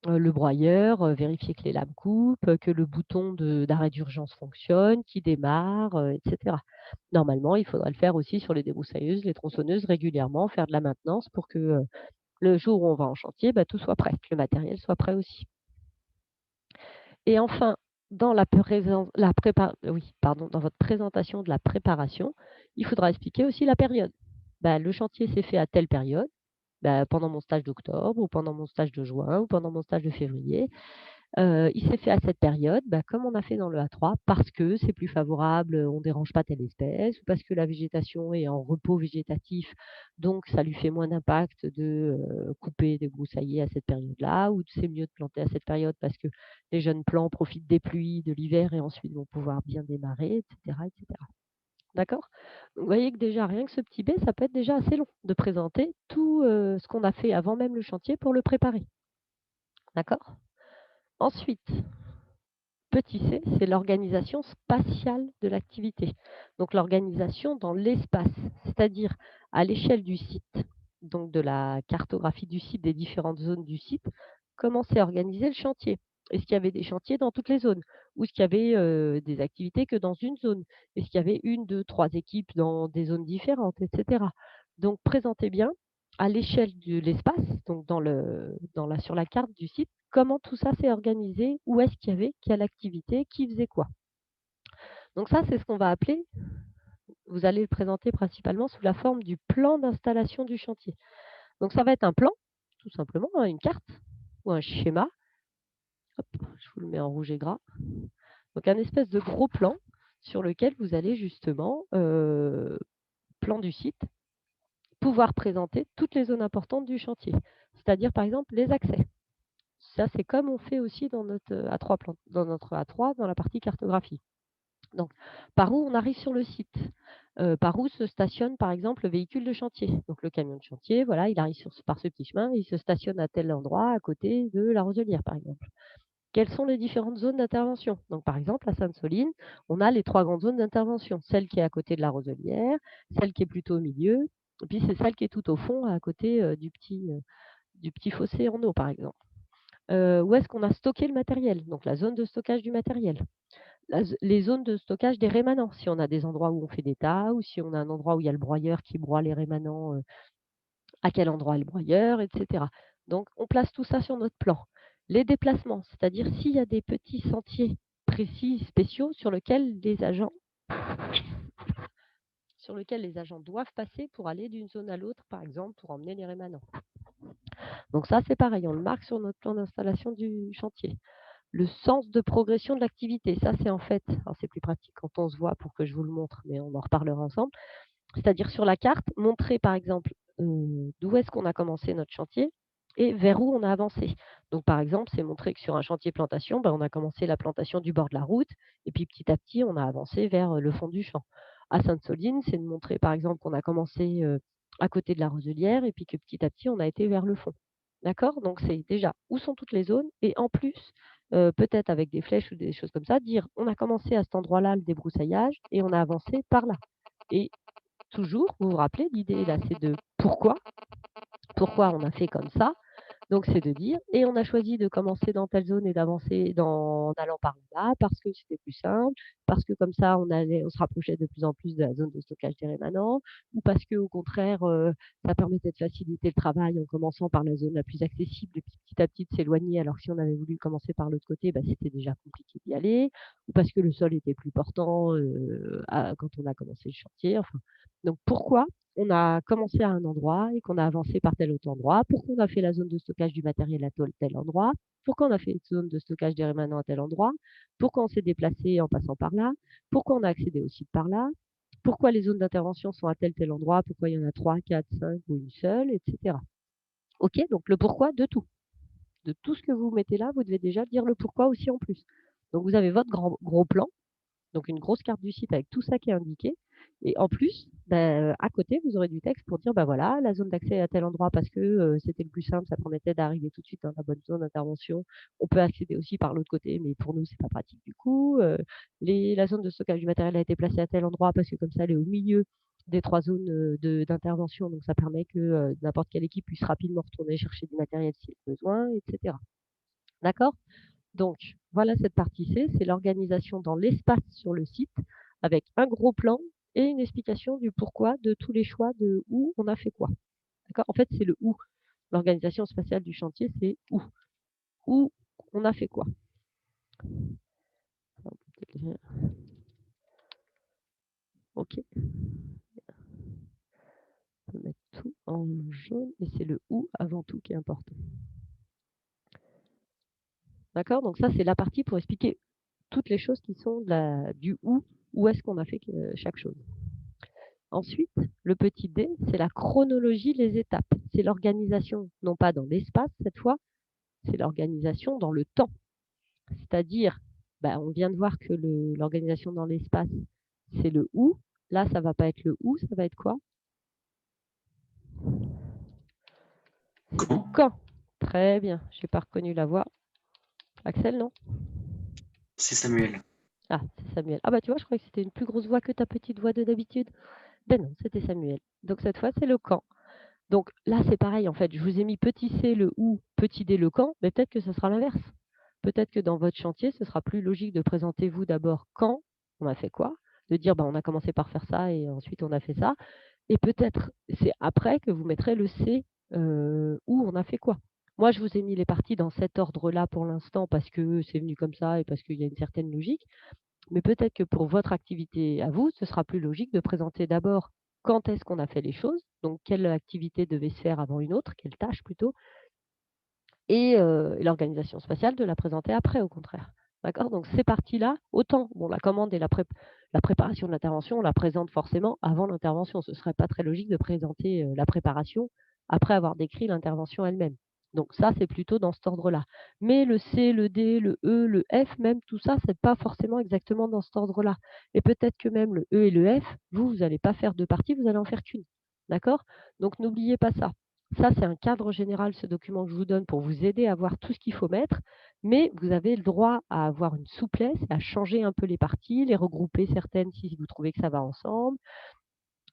le broyeur, vérifier que les lames coupent, que le bouton d'arrêt d'urgence fonctionne, qu'il démarre, et cetera. Normalement, il faudrait le faire aussi sur les débroussailleuses, les tronçonneuses régulièrement, faire de la maintenance pour que, le jour où on va en chantier, bah, tout soit prêt, que le matériel soit prêt aussi. Et enfin, dans la oui, pardon, dans votre présentation de la préparation, il faudra expliquer aussi la période. Bah, le chantier s'est fait à telle période, bah, pendant mon stage d'octobre ou pendant mon stage de juin ou pendant mon stage de février. Il s'est fait à cette période, bah, comme on a fait dans le A3 parce que c'est plus favorable, on ne dérange pas telle espèce ou parce que la végétation est en repos végétatif, donc ça lui fait moins d'impact de, couper, de broussailler à cette période-là ou c'est mieux de planter à cette période parce que les jeunes plants profitent des pluies de l'hiver et ensuite vont pouvoir bien démarrer et cetera et cetera. D'accord? Vous voyez que déjà rien que ce petit B, ça peut être déjà assez long de présenter tout, ce qu'on a fait avant même le chantier pour le préparer. D'accord? Ensuite, petit c, c'est l'organisation spatiale de l'activité. Donc l'organisation dans l'espace, c'est-à-dire à l'échelle du site, donc de la cartographie du site, des différentes zones du site, comment s'est organisé le chantier? Est-ce qu'il y avait des chantiers dans toutes les zones? Ou est-ce qu'il y avait, des activités que dans une zone? Est-ce qu'il y avait une, 2, 3 équipes dans des zones différentes et cetera? Donc présentez bien à l'échelle de l'espace, donc sur la carte du site, comment tout ça s'est organisé, où est-ce qu'il y avait quelle activité, qui faisait quoi. Donc ça, c'est ce qu'on va appeler vous allez le présenter principalement sous la forme du plan d'installation du chantier. Donc ça va être un plan, tout simplement, hein, une carte ou un schéma. Hop, je vous le mets en rouge et gras. Donc un espèce de gros plan sur lequel vous allez justement, plan du site, pouvoir présenter toutes les zones importantes du chantier. C'est-à-dire, par exemple, les accès. Ça, c'est comme on fait aussi dans notre A3 dans notre A3, dans la partie cartographie. Donc, par où on arrive sur le site? Par où se stationne, par exemple, le véhicule de chantier? Donc le camion de chantier, voilà, il arrive par ce petit chemin, il se stationne à tel endroit, à côté de la roselière, par exemple. Quelles sont les différentes zones d'intervention? Donc, par exemple, à Sainte-Soline, on a les 3 grandes zones d'intervention. Celle qui est à côté de la roselière, celle qui est plutôt au milieu, et puis c'est celle qui est tout au fond, à côté, du petit fossé en eau, par exemple. Où est-ce qu'on a stocké le matériel? Donc la zone de stockage du matériel. Les zones de stockage des rémanents, si on a des endroits où on fait des tas ou si on a un endroit où il y a le broyeur qui broie les rémanents, à quel endroit est le broyeur, et cetera. Donc on place tout ça sur notre plan. Les déplacements, c'est-à-dire s'il y a des petits sentiers précis, spéciaux sur lesquels les agents doivent passer pour aller d'une zone à l'autre, par exemple pour emmener les rémanents. Donc ça, c'est pareil, on le marque sur notre plan d'installation du chantier. Le sens de progression de l'activité, ça c'est en fait, alors c'est plus pratique quand on se voit pour que je vous le montre, mais on en reparlera ensemble. C'est-à-dire sur la carte, montrer par exemple, d'où est-ce qu'on a commencé notre chantier et vers où on a avancé. Donc par exemple, c'est montrer que sur un chantier plantation, on a commencé la plantation du bord de la route et puis petit à petit, on a avancé vers, le fond du champ. À Sainte-Soline, c'est de montrer par exemple qu'on a commencé, à côté de la roselière et puis que petit à petit, on a été vers le fond. D'accord? Donc c'est déjà où sont toutes les zones et en plus, peut-être avec des flèches ou des choses comme ça, dire: «On a commencé à cet endroit-là le débroussaillage et on a avancé par là» et toujours, vous vous rappelez, l'idée là, c'est de pourquoi? Pourquoi on a fait comme ça? Donc c'est de dire: «Et on a choisi de commencer dans telle zone et d'avancer en allant par là, parce que c'était plus simple, parce que comme ça on se rapprochait de plus en plus de la zone de stockage des rémanents ou parce qu'au contraire, ça permettait de faciliter le travail en commençant par la zone la plus accessible et puis petit à petit de s'éloigner alors que si on avait voulu commencer par l'autre côté, c'était déjà compliqué d'y aller ou parce que le sol était plus portant, quand on a commencé le chantier». Enfin, donc pourquoi on a commencé à un endroit et qu'on a avancé par tel autre endroit, pourquoi on a fait la zone de stockage du matériel à tel endroit, pourquoi on a fait une zone de stockage des rémanents à tel endroit, pourquoi on s'est déplacé en passant par là, pourquoi on a accédé au site par là, pourquoi les zones d'intervention sont à tel endroit, pourquoi il y en a 3, 4, 5 ou une seule, etc. OK, donc le pourquoi de tout. De tout ce que vous mettez là, vous devez déjà dire le pourquoi aussi en plus. Donc vous avez votre gros plan, donc une grosse carte du site avec tout ça qui est indiqué et en plus, à côté, vous aurez du texte pour dire: voilà, la zone d'accès est à tel endroit parce que, c'était le plus simple, ça permettait d'arriver tout de suite dans la bonne zone d'intervention. On peut accéder aussi par l'autre côté, mais pour nous, c'est pas pratique du coup. La zone de stockage du matériel a été placée à tel endroit parce que comme ça, elle est au milieu des 3 zones, d'intervention, donc ça permet que, n'importe quelle équipe puisse rapidement retourner chercher du matériel s'il y a besoin et cetera. D'accord? Donc, voilà cette partie C, c'est l'organisation dans l'espace sur le site avec un gros plan et une explication du pourquoi de tous les choix de où on a fait quoi. D'accord? En fait, c'est le où. L'organisation spatiale du chantier, c'est où. Où on a fait quoi. OK, on peut mettre tout en jaune et c'est le où avant tout qui est important. D'accord? Donc ça, c'est la partie pour expliquer toutes les choses qui sont du où est-ce qu'on a fait chaque chose. Ensuite, le petit D, c'est la chronologie, les étapes. C'est l'organisation, non pas dans l'espace cette fois, c'est l'organisation dans le temps. C'est-à-dire, on vient de voir que l'organisation dans l'espace, c'est le où. Là, ça va pas être le où, ça va être quoi? C'est le quand. Très bien, j'ai pas reconnu la voix. Axel, non? C'est Samuel. Ah, c'est Samuel. Ah tu vois, je croyais que c'était une plus grosse voix que ta petite voix de d'habitude. Ben non, c'était Samuel. Donc cette fois, c'est le quand. Donc là, c'est pareil, en fait, je vous ai mis petit c le où, petit d le quand, mais peut-être que ce sera l'inverse. Peut-être que dans votre chantier, ce sera plus logique de présenter vous d'abord quand on a fait quoi, de dire on a commencé par faire ça et ensuite on a fait ça. Et peut-être c'est après que vous mettrez le C où on a fait quoi. Moi, je vous ai mis les parties dans cet ordre-là pour l'instant parce que c'est venu comme ça et parce qu'il y a une certaine logique. Mais peut-être que pour votre activité à vous, ce sera plus logique de présenter d'abord quand est-ce qu'on a fait les choses, donc quelle activité devait se faire avant une autre, quelle tâche plutôt, et l'organisation spatiale de la présenter après au contraire. D'accord? Donc ces parties-là, autant bon la commande et la préparation de l'intervention, on la présente forcément avant l'intervention. Ce serait pas très logique de présenter, la préparation après avoir décrit l'intervention elle-même. Donc ça, c'est plutôt dans cet ordre-là. Mais le C, le D, le E, le F même, tout ça, c'est pas forcément exactement dans cet ordre-là. Et peut-être que même le E et le F, vous allez pas faire 2 parties, vous allez en faire qu'une. D'accord? Donc n'oubliez pas ça. Ça, c'est un cadre général, ce document que je vous donne pour vous aider à voir tout ce qu'il faut mettre, mais vous avez le droit à avoir une souplesse, à changer un peu les parties, les regrouper certaines si vous trouvez que ça va ensemble,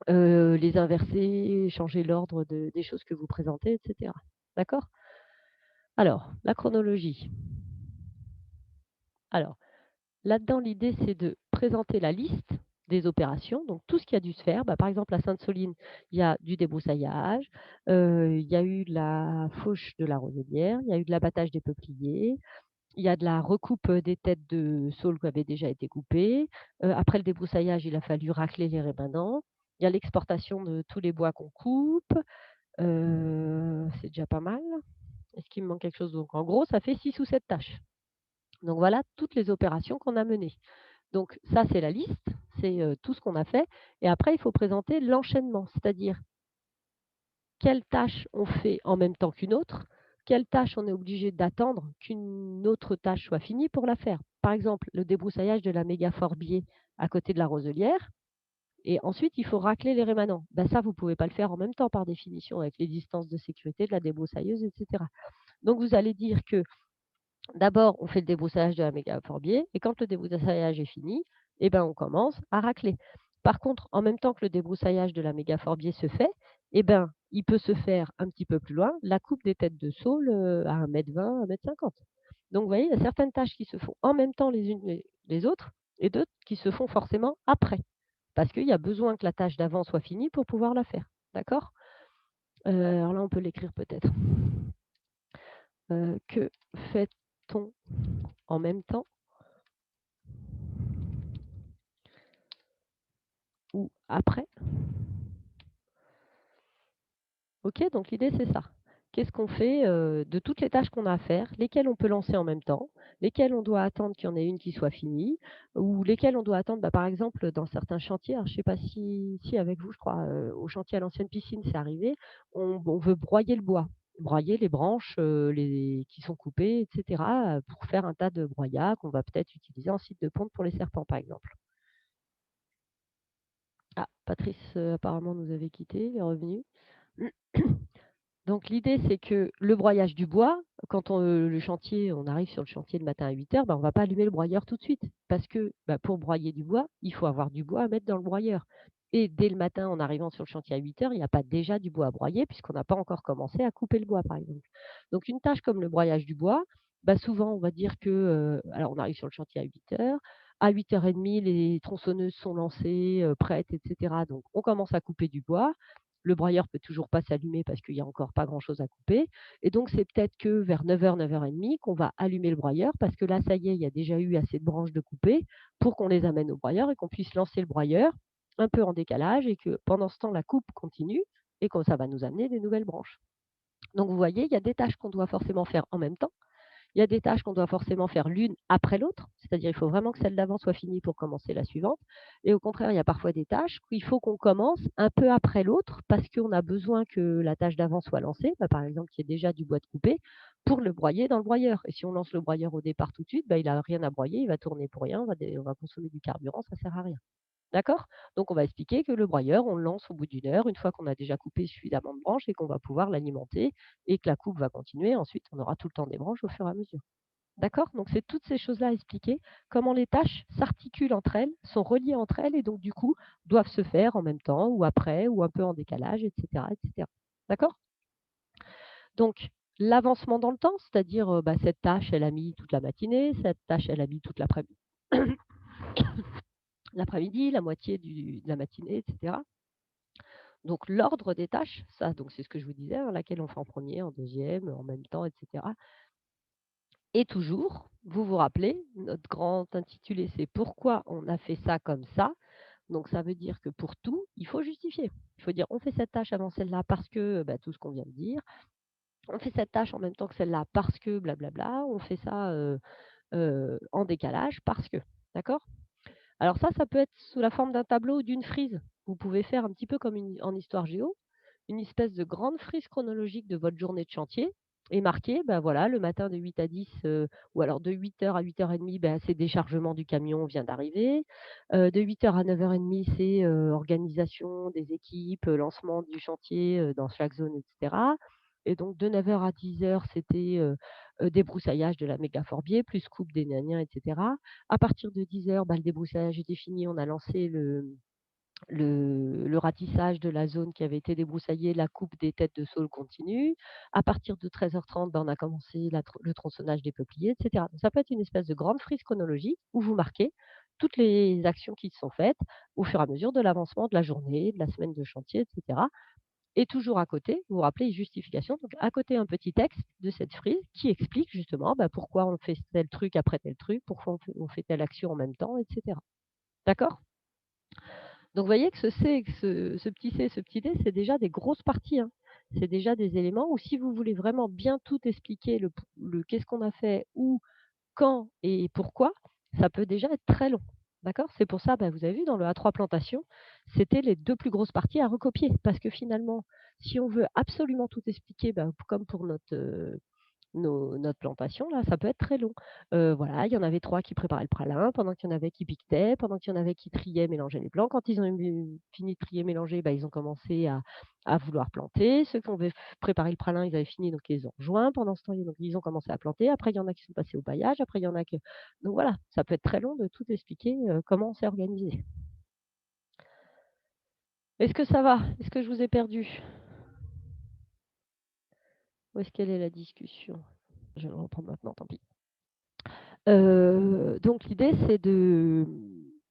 les inverser, changer l'ordre des choses que vous présentez et cetera. D'accord? Alors, la chronologie. Alors, là-dedans, l'idée, c'est de présenter la liste des opérations, donc tout ce qui a dû se faire. Bah, par exemple, à Sainte-Soline, il y a du débroussaillage, il y a eu de la fauche de la roselière, il y a eu de l'abattage des peupliers, il y a de la recoupe, des têtes de saules qui avaient déjà été coupées. Après le débroussaillage, il a fallu racler les rémanents. Il y a l'exportation de tous les bois qu'on coupe, c'est déjà pas mal. Est-ce qu'il me manque quelque chose? Donc en gros, ça fait 6 ou 7 tâches. Donc voilà toutes les opérations qu'on a menées. Donc ça, c'est la liste, c'est, tout ce qu'on a fait et après il faut présenter l'enchaînement, c'est-à-dire quelle tâche on fait en même temps qu'une autre, quelle tâche on est obligé d'attendre qu'une autre tâche soit finie pour la faire. Par exemple, le débroussaillage de la mégaforbier à côté de la roselière et ensuite il faut racler les rémanents. Ben ça, vous pouvez pas le faire en même temps par définition avec les distances de sécurité de la débroussailleuse et cetera. Donc vous allez dire que d'abord, on fait le débroussaillage de la mégaforbier et quand le débroussaillage est fini, eh ben, on commence à racler. Par contre, en même temps que le débroussaillage de la mégaforbier se fait, eh ben, il peut se faire un petit peu plus loin la coupe des têtes de saule, à 1,20 m, 1,50 m. Donc vous voyez, il y a certaines tâches qui se font en même temps les unes les autres et d'autres qui se font forcément après. Parce qu'il y a besoin que la tâche d'avant soit finie pour pouvoir la faire. D'accord? Alors là, on peut l'écrire peut-être. Que fait-on en même temps ou après? OK, donc l'idée c'est ça. Qu'est-ce qu'on fait, de toutes les tâches qu'on a à faire, lesquelles on peut lancer en même temps, lesquelles on doit attendre qu'il y en ait une qui soit finie ou lesquelles on doit attendre, bah, par exemple, dans certains chantiers, alors je ne sais pas si avec vous, je crois, au chantier à l'ancienne piscine, c'est arrivé, on veut broyer le bois, broyer les branches, les qui sont coupées et cetera, pour faire un tas de broyat qu'on va peut-être utiliser en site de ponte pour les serpents, par exemple. Ah, Patrice, apparemment nous avait quittés, il est revenu. Donc l'idée, c'est que le broyage du bois, quand le chantier on arrive sur le chantier le matin à 8 h, bah, on ne va pas allumer le broyeur tout de suite parce que, bah, pour broyer du bois, il faut avoir du bois à mettre dans le broyeur et dès le matin, en arrivant sur le chantier à 8 h, il n'y a pas déjà du bois à broyer puisqu'on n'a pas encore commencé à couper le bois, par exemple. Donc une tâche comme le broyage du bois, bah, souvent on va dire que, alors on arrive sur le chantier à 8 h, à 8 h 30, les tronçonneuses sont lancées, prêtes et cetera, donc on commence à couper du bois. Le broyeur peut toujours pas s'allumer parce qu'il y a encore pas grand-chose à couper et donc c'est peut-être que vers 9 h, 9 h 30 qu'on va allumer le broyeur parce que là, ça y est, il y a déjà eu assez de branches de coupées pour qu'on les amène au broyeur et qu'on puisse lancer le broyeur un peu en décalage et que pendant ce temps, la coupe continue et que ça va nous amener des nouvelles branches. Donc vous voyez, il y a des tâches qu'on doit forcément faire en même temps. Il y a des tâches qu'on doit forcément faire l'une après l'autre, c'est-à-dire il faut vraiment que celle d'avant soit finie pour commencer la suivante. Et au contraire, il y a parfois des tâches qu'il faut qu'on commence un peu après l'autre parce qu'on a besoin que la tâche d'avant soit lancée, bah, par exemple qu'il y ait déjà du bois de coupé, pour le broyer dans le broyeur. Et si on lance le broyeur au départ tout de suite, bah, il n'a rien à broyer, il va tourner pour rien, on va consommer du carburant, ça ne sert à rien. D'accord? Donc on va expliquer que le broyeur, on le lance au bout d'une heure, une fois qu'on a déjà coupé suffisamment de branches et qu'on va pouvoir l'alimenter et que la coupe va continuer. Ensuite, on aura tout le temps des branches au fur et à mesure. D'accord? Donc c'est toutes ces choses-là à expliquer, comment les tâches s'articulent entre elles, sont reliées entre elles et donc du coup, doivent se faire en même temps ou après ou un peu en décalage et cetera et cetera. D'accord? Donc l'avancement dans le temps, c'est-à-dire, bah, cette tâche, elle a mis toute la matinée, cette tâche, elle a mis toute l'après-midi, la moitié de la matinée et cetera. Donc l'ordre des tâches, ça donc c'est ce que je vous disais, hein, laquelle on fait en premier, en deuxième, en même temps et cetera. Et toujours, vous vous rappelez, notre grand intitulé, c'est «Pourquoi on a fait ça comme ça?» Donc ça veut dire que pour tout, il faut justifier. Il faut dire: «On fait cette tâche avant celle-là parce que», bah, tout ce qu'on vient de dire. «On fait cette tâche en même temps que celle-là parce que blablabla. On fait ça, en décalage parce que. D'accord? Alors ça peut être sous la forme d'un tableau ou d'une frise. Vous pouvez faire un petit peu comme en histoire géo, une espèce de grande frise chronologique de votre journée de chantier et marquer, ben voilà, le matin de 8 à 10, ou alors de 8 heures à 8h30, ben, c'est déchargement du camion vient d'arriver. De 8 heures à 9h30, c'est, organisation des équipes, lancement du chantier, dans chaque zone et cetera et donc de 9 heures à 10 heures, c'était, débroussaillage de la méga forbier plus coupe des gna et cetera. À partir de 10 heures, bah, le débroussaillage était fini, on a lancé le ratissage de la zone qui avait été débroussaillée, la coupe des têtes de saule continue. À partir de 13h30, bah, on a commencé le tronçonnage des peupliers, et cetera. Donc ça peut être une espèce de grande frise chronologique où vous marquez toutes les actions qui se sont faites au fur et à mesure de l'avancement de la journée, de la semaine de chantier, et cetera. Et toujours à côté, vous vous rappelez, justification, donc à côté un petit texte de cette frise qui explique justement, bah, pourquoi on fait tel truc après tel truc, pourquoi on fait telle action en même temps, et cetera. D'accord? Donc vous voyez que ce petit c, ce petit d, c'est déjà des grosses parties, hein. C'est déjà des éléments où si vous voulez vraiment bien tout expliquer, le qu'est-ce qu'on a fait, où, quand et pourquoi, ça peut déjà être très long. D'accord? C'est pour ça, bah, vous avez vu dans le A3 plantation, c'était les 2 plus grosses parties à recopier. Parce que finalement, si on veut absolument tout expliquer, bah, comme pour notre plantation là, ça peut être très long. Voilà, il y en avait 3 qui préparaient le pralin, pendant qu'il y en avait qui piquetaient, pendant qu'il y en avait qui triaient, mélangeaient les blancs. Quand ils ont fini de trier, mélanger, bah, ils ont commencé à vouloir planter. Ceux qui avaient préparé le pralin, ils avaient fini, donc ils ont rejoint. Pendant ce temps, donc ils ont commencé à planter. Après, il y en a qui sont passés au paillage. Après, il y en a que donc voilà, ça peut être très long de tout expliquer, comment on s'est organisé. Est-ce que ça va? Est-ce que je vous ai perdu? Où est-ce qu'elle est la discussion? Je vais le reprendre maintenant, tant pis. Donc l'idée, c'est de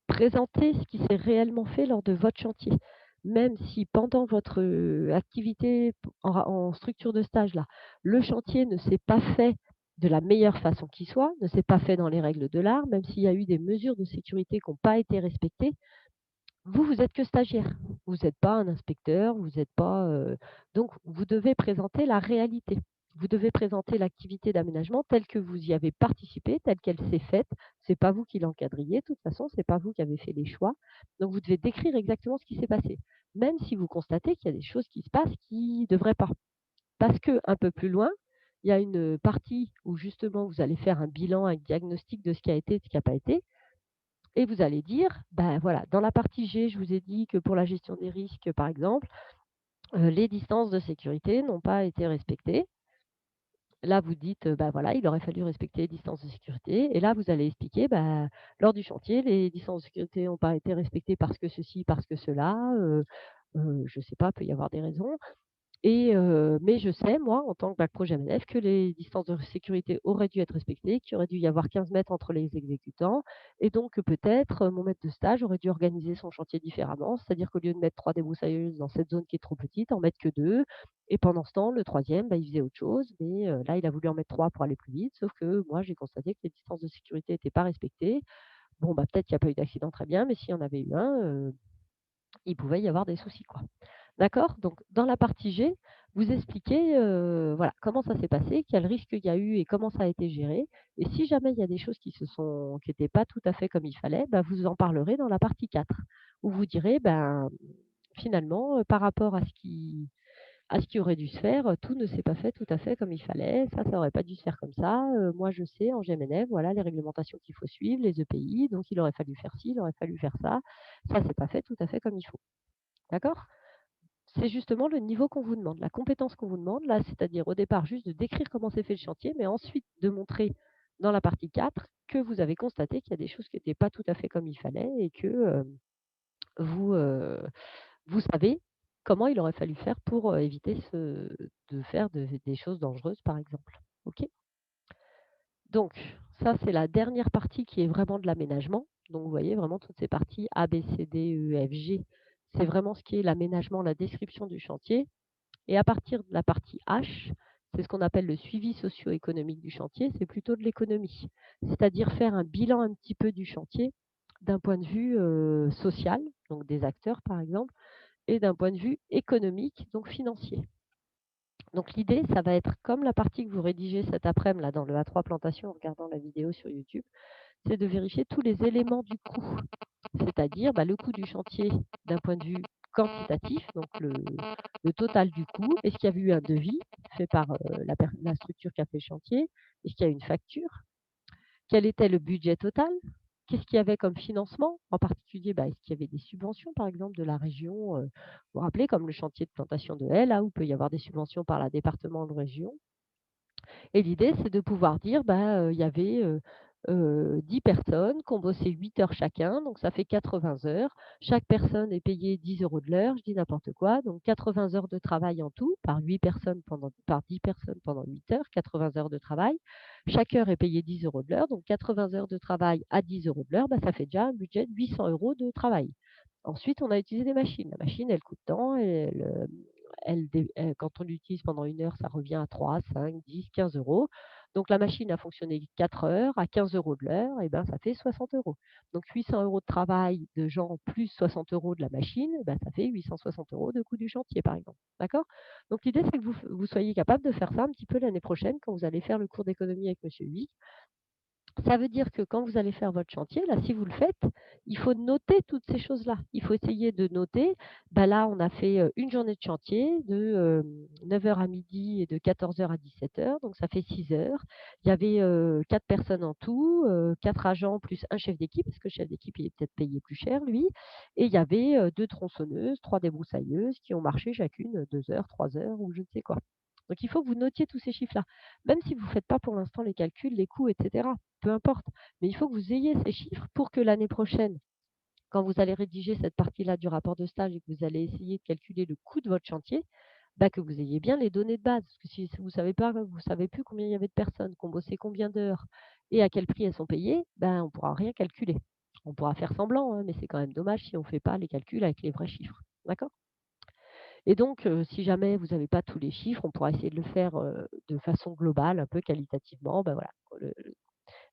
présenter ce qui s'est réellement fait lors de votre chantier. Même si pendant votre, activité en structure de stage là, le chantier ne s'est pas fait de la meilleure façon qui soit, ne s'est pas fait dans les règles de l'art, même s'il y a eu des mesures de sécurité qui n'ont pas été respectées, vous êtes que stagiaire. Vous n'êtes pas un inspecteur, vous êtes pas, donc vous devez présenter la réalité. Vous devez présenter l'activité d'aménagement telle que vous y avez participé, telle qu'elle s'est faite. C'est pas vous qui l'encadriez, de toute façon, c'est pas vous qui avez fait les choix. Donc vous devez décrire exactement ce qui s'est passé, même si vous constatez qu'il y a des choses qui se passent qui ne devraient pas. Parce que un peu plus loin, il y a une partie où justement vous allez faire un bilan, un diagnostic de ce qui a été et ce qui a pas été. Et vous allez dire, ben voilà, dans la partie G, je vous ai dit que pour la gestion des risques, par exemple, les distances de sécurité n'ont pas été respectées. Là, vous dites, bah, voilà, il aurait fallu respecter les distances de sécurité et là, vous allez expliquer, bah, lors du chantier, les distances de sécurité n'ont pas été respectées parce que ceci, parce que cela, je ne sais pas, peut y avoir des raisons. Mais je sais, moi, en tant que bac pro GMNF, que les distances de sécurité auraient dû être respectées, qu'il aurait dû y avoir 15 mètres entre les exécutants et donc que peut-être, mon maître de stage aurait dû organiser son chantier différemment. C'est-à-dire qu'au lieu de mettre 3 débroussailleuses dans cette zone qui est trop petite, en mettre que 2 et pendant ce temps, le troisième, bah, il faisait autre chose, mais là, il a voulu en mettre 3 pour aller plus vite, sauf que moi, j'ai constaté que les distances de sécurité n'étaient pas respectées. Bon, bah, peut-être qu'il n'y a pas eu d'accident, très bien, mais s'il y en avait eu un, il pouvait y avoir des soucis, quoi. D'accord? Donc dans la partie G, vous expliquez, voilà, comment ça s'est passé, quel risque il y a eu et comment ça a été géré et si jamais il y a des choses qui étaient pas tout à fait comme il fallait, bah, vous en parlerez dans la partie 4 où vous direz: «Ben, finalement, par rapport à ce qui aurait dû se faire, tout ne s'est pas fait tout à fait comme il fallait. Ça aurait pas dû se faire comme ça. Moi je sais en GMNF, voilà les réglementations qu'il faut suivre, les EPI, donc il aurait fallu faire ci, il aurait fallu faire ça. Ça s'est pas fait tout à fait comme il faut». D'accord? C'est justement le niveau qu'on vous demande, la compétence qu'on vous demande là, c'est-à-dire au départ juste de décrire comment s'est fait le chantier, mais ensuite de montrer dans la partie 4 que vous avez constaté qu'il y a des choses qui n'étaient pas tout à fait comme il fallait et que, vous, vous savez comment il aurait fallu faire pour, éviter de faire des choses dangereuses, par exemple. OK? Donc ça, c'est la dernière partie qui est vraiment de l'aménagement. Donc vous voyez vraiment toutes ces parties A, B, C, D, E, F, G, c'est vraiment ce qui est l'aménagement, la description du chantier. Et à partir de la partie H, c'est ce qu'on appelle le suivi socio-économique du chantier, c'est plutôt de l'économie. C'est-à-dire faire un bilan un petit peu du chantier d'un point de vue, social, donc des acteurs par exemple, et d'un point de vue économique, donc financier. Donc l'idée, ça va être comme la partie que vous rédigez cet après-midi là dans le A3 plantation en regardant la vidéo sur YouTube, c'est de vérifier tous les éléments du coût. C'est-à-dire, le coût du chantier d'un point de vue quantitatif, donc le total du coût. Est-ce qu'il y a eu un devis fait par, la structure qui a fait le chantier? Est-ce qu'il y a une facture? Quel était le budget total? Qu'est-ce qu'il y avait comme financement? En particulier, est-ce qu'il y avait des subventions, par exemple, de la région, vous vous rappelez, comme le chantier de plantation de haies, là, où il peut y avoir des subventions par la département ou de région. Et l'idée, c'est de pouvoir dire, il y avait, 10 personnes qui ont bossé 8 heures chacun, donc ça fait 80 heures. Chaque personne est payée 10 € de l'heure, je dis n'importe quoi, donc 80 heures de travail en tout par 10 personnes pendant 8 heures, 80 heures de travail. Chaque heure est payée 10 € de l'heure, donc 80 heures de travail à 10 € de l'heure, ça fait déjà un budget de 800 € de travail. Ensuite, on a utilisé des machines. La machine, elle coûte tant, quand on l'utilise pendant 1 heure, ça revient à 3, 5, 10, 15 €. Donc la machine a fonctionné 4 heures à 15 € de l'heure, ça fait 60 €. Donc 800 € de travail de gens plus 60 € de la machine, ça fait 860 € de coût du chantier, par exemple. D'accord? Donc l'idée, c'est que vous soyez capable de faire ça un petit peu l'année prochaine quand vous allez faire le cours d'économie avec monsieur Huy. Ça veut dire que quand vous allez faire votre chantier, là, si vous le faites, il faut noter toutes ces choses-là. Il faut essayer de noter, là, on a fait, une journée de chantier de, 9 heures à midi et de 14 heures à 17 heures, donc ça fait 6 heures. Il y avait, 4 personnes en tout, 4 agents plus un chef d'équipe, parce que le chef d'équipe, il est peut-être payé plus cher lui, et il y avait, 2 tronçonneuses, 3 débroussailleuses qui ont marché chacune, 2 heures, 3 heures ou je ne sais quoi. Donc il faut que vous notiez tous ces chiffres-là. Même si vous ne faites pas pour l'instant les calculs, les coûts et cetera, peu importe. Mais il faut que vous ayez ces chiffres pour que l'année prochaine, quand vous allez rédiger cette partie-là du rapport de stage et que vous allez essayer de calculer le coût de votre chantier, que vous ayez bien les données de base. Parce que si vous savez pas, vous savez plus combien il y avait de personnes, qui ont bossé combien d'heures et à quel prix elles sont payées, on ne pourra rien calculer. On pourra faire semblant, hein, mais c'est quand même dommage si on ne fait pas les calculs avec les vrais chiffres. D'accord? Et donc, si jamais vous n'avez pas tous les chiffres, on pourra essayer de le faire, de façon globale, un peu qualitativement. Voilà,